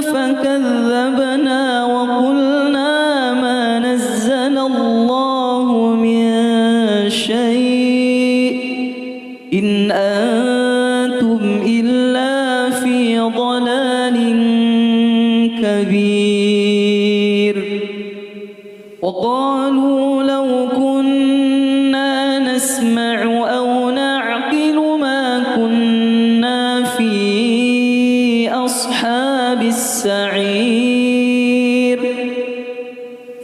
فكذبنا وقلنا ما نزل الله من شيء إن أنتم إلا في ضلال كبير وقالوا لو كنا نسمع أو نعقل ما كنا في أصحاب السعير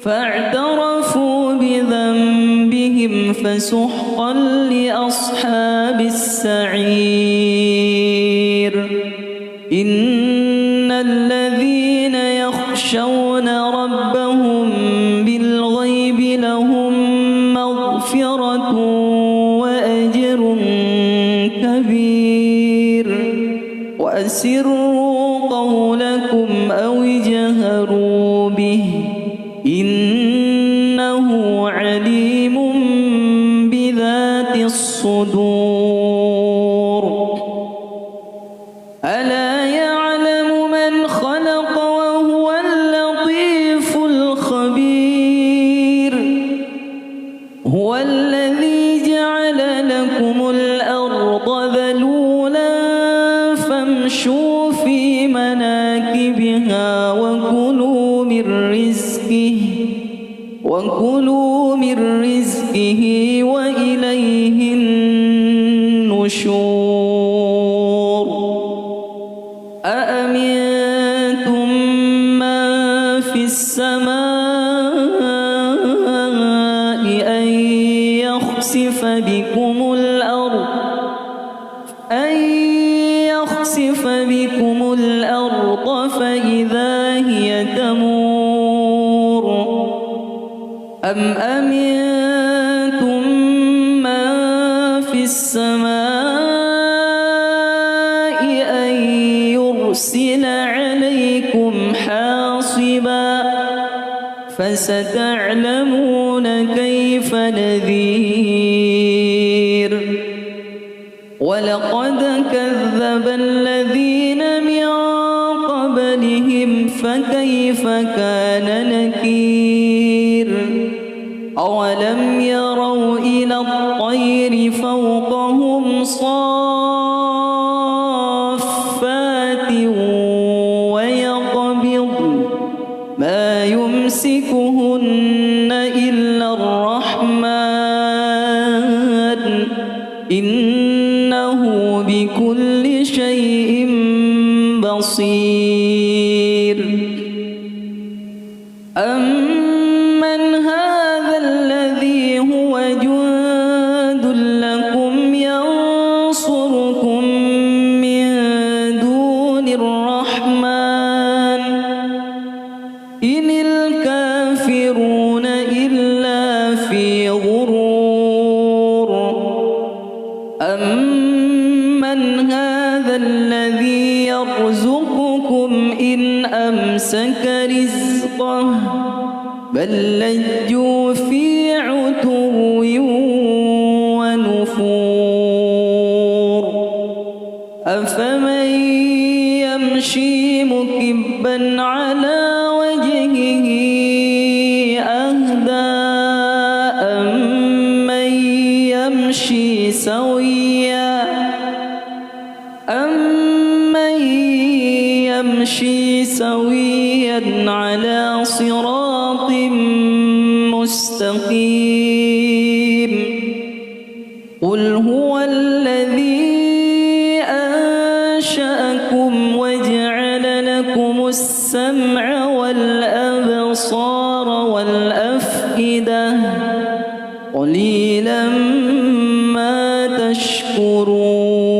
فاعترفوا بذنبهم فسحقا لأصحاب السعير وأسروا قولكم أو اجهروا به إنه عليم بذات الصدور ألا يعلم من خلق وهو اللطيف الخبير هو الذي جعل لكم الأرض ذلولا فامشوا في مناكبها وكلوا من رزقه وإليه النشور أأمنتم من في السماء أن يخسف بكم الأرض فإذا هي تمور أم أمنتم من في السماء أن يرسل عليكم حاصبا فستعلمون كيف نذير ولقد كذب الذين من قبلهم فكيف كان نكير أولم يروا إلى الطير فوقهم صافات ويقبضن ما يمسكهن إلا الرحمن إنه بكل شيء بصير أمن هذا الذي هو جند لكم ينصركم من دون الرحمن إن الكافرون إلا في غرور أمن هذا الذي يرزقكم إن أمسك رزقه بل لجوا في عتو ونفور أفمن يمشي مكبا على وجهه أهدى أمن يمشي سويا على صراط مستقيم قل هو الذي أنشأكم وجعل لكم السمع والأبصار والأفئدة قليلا ما تشكرون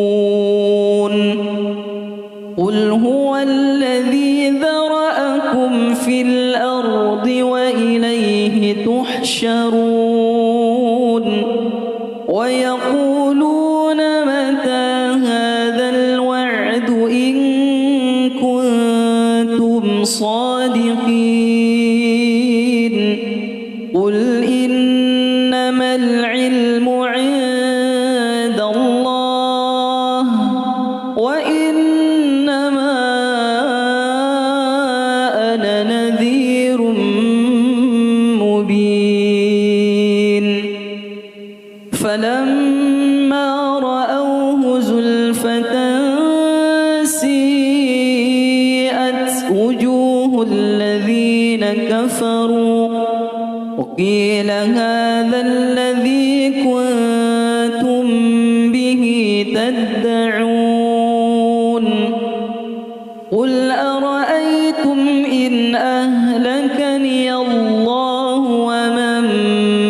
قل هو الذي ذرأكم في الأرض وإليه تحشرون ويقولون متى هذا الوعد إن كنتم صادقين قل إنما العلم عند الله وإنما أنا نذير مبين فلما رأوه زلفة سيئت وجوه الذين كفروا وقيل هذا الذي كنتم به تدعون قل أرأيتم إن أهلكني الله ومن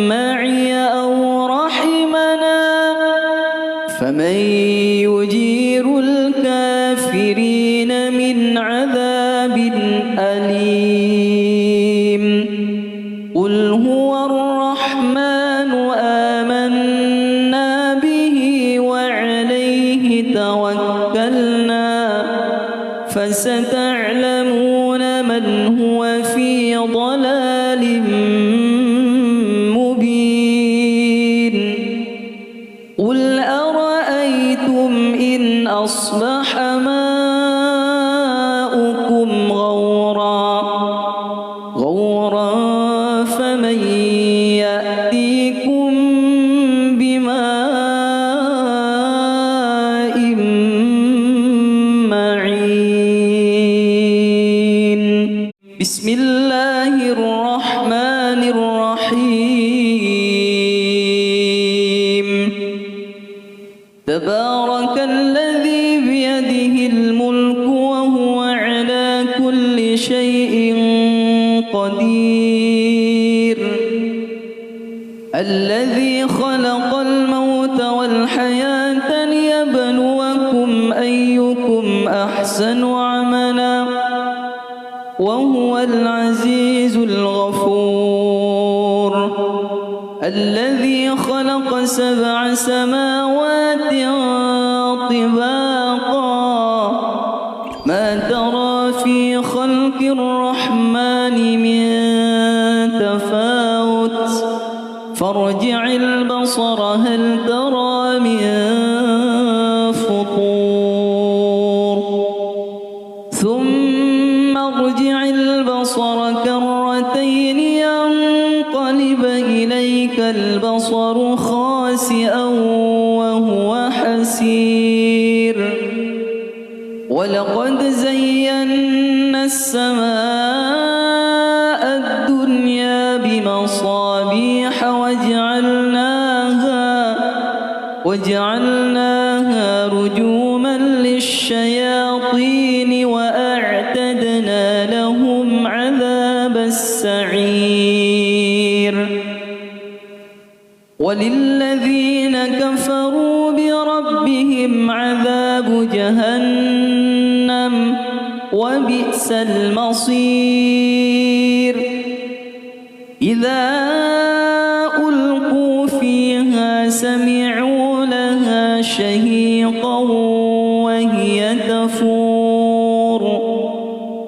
معي أو رحمنا فمن يجير الكافرين من عذاب أليم قل هو الرحمن آمنا به وعليه توكلنا أصبح ماؤكم غورا فمن يأتيكم بماء معين. بسم الله الرحمن الرحيم. تبارك الذي بيده الملك وهو على كل شيء قدير. الذي خلق الموت والحياة ليبلوكم أيكم أحسن عملا وهو العزيز الغفور. الذي خلق 7 سماوات طباقا ما ترى في خلق الرحمن من تفاوت فارجع البصر هل ترى من فطور ثم ارجع البصر كرتين ينقلب إليك البصر خاسئا وهو حسير. ولقد زينا السماء الدنيا بمصابيح وجعلناها رجوما للشياطين وأعتدنا لهم عذاب السعير. وللذين كفروا بربهم عذاب جهنم وبئس المصير. إذا ألقوا فيها سمعوا لها شهيقا وهي تفور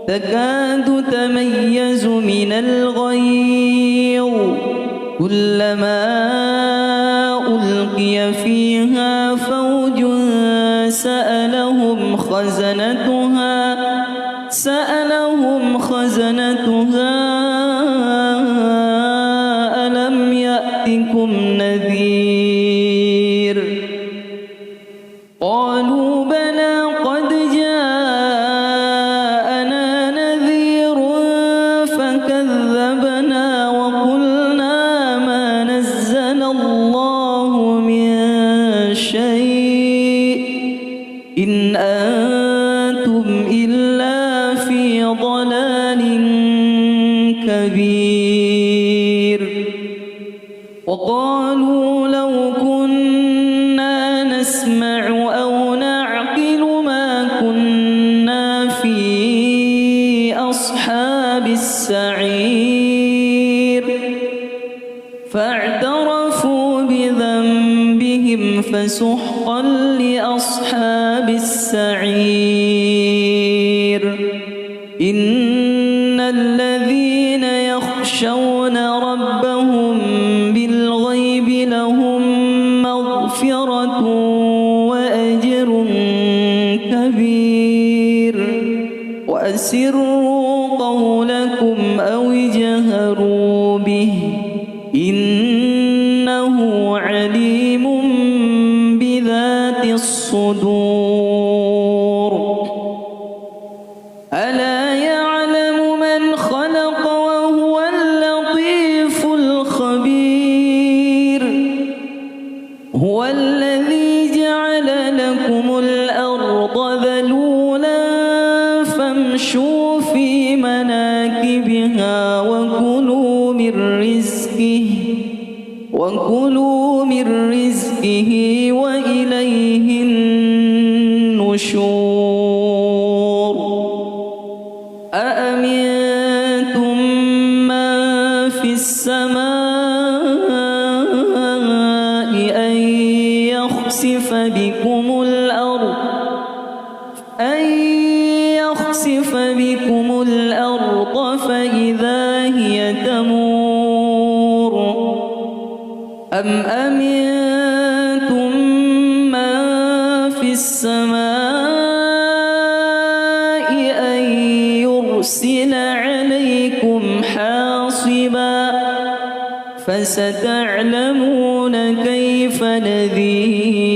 تكاد تميز من الغيظ كلما ألقي فيها فوج سألهم خزنتها ألم يأتكم نذير قالوا بلى قد جاءنا نذير فكذبنا وقلنا ما نزل الله من شيء إن أنتم إلا في ضلال كبير. وقالوا لو كنا نسمع أو نعقل ما كنا في أصحاب السعير فاعترفوا بذنبهم فسحقا لأصحاب السعير. إن الذين يخشون ربهم بالغيب لهم مغفرة وأجر كبير. وأسروا قولكم أو اجهروا به إنه عليم بذات الصدور. ألا يعلم من خلق وهو اللطيف الخبير. هو الذي جعل لكم الأرض ذلولا فامشوا في مناكبها وكلوا من رزقه وإليه النشور. أأمنتم من في السماء أن يخسف بكم الأرض فإذا هي تمور أم أمنتم من في السماء فستعلمون كيف نذير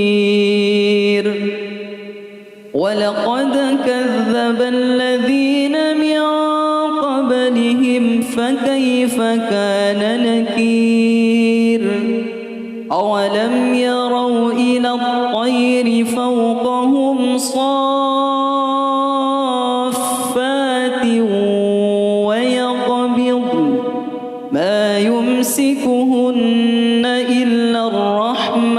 ولقد كذب الذين من قبلهم فكيف كان نكير أولم يروا إلى الطير فوقهم صافات ويقبض ما يمسكهن إلا الرحمن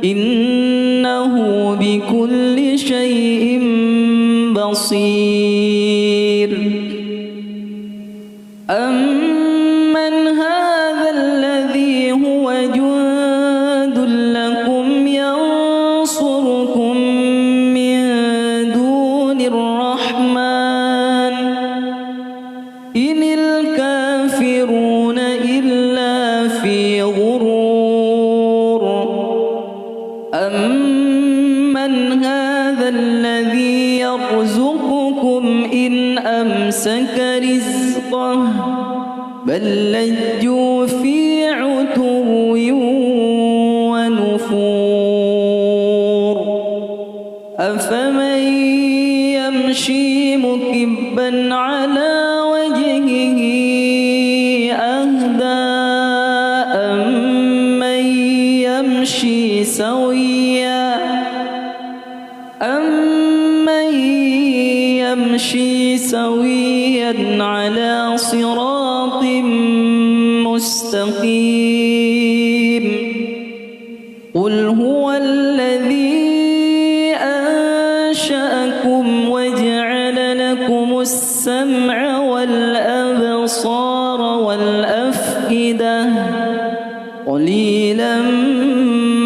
إنه بكل شيء بصير أمن هذا الذي هو جند لكم ينصركم من دون الرحمن إن الكافرون إلا في غرور أمن هذا الذي يرزقكم إن أمسك رزقه بل لجوا في عتو ونفور أفمن يمشي مكبا على وجهه أهدى أمن يمشي سويا على صراط مستقيم قل هو الذي أنشأكم وجعل لكم السمع والأبصار والأفئدة قليلا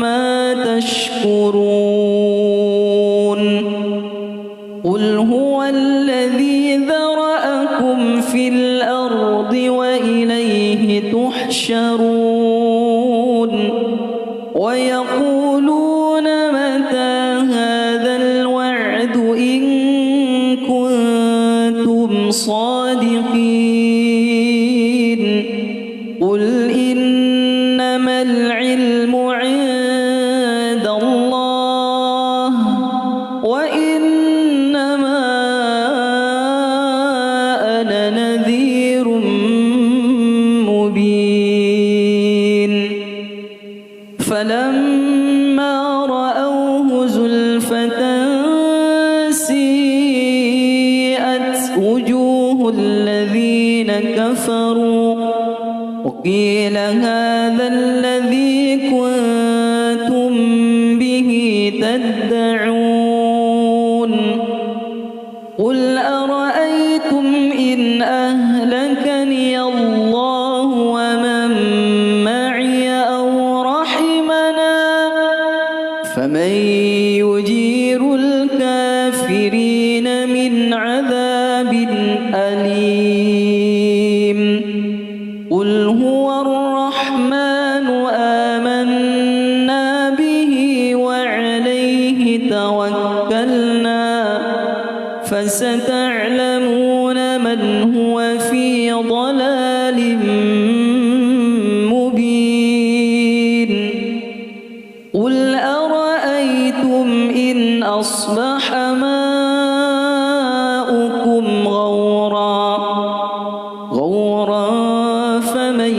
ما تشكرون قل هو الذي ذرأكم في الأرض وإليه تحشرون ويقولون متى هذا الوعد إن كنتم صادقين قل إنما العلم عند الله وإنما أنا نذير مبين فلما رأوه زلفة سيئت وجوه الذين كفروا وقيل هذا الذي كنتم به تدعون قل أرأيتم إن أهلكني الله ومن معي أو رحمنا فمن يجير الكافرين من عذاب أليم قل هو الرحمن آمنا به وعليه توكلنا فستعلمون من هو في ضلال مبين قل أرأيتم إن أصبح ماؤكم غورا فمن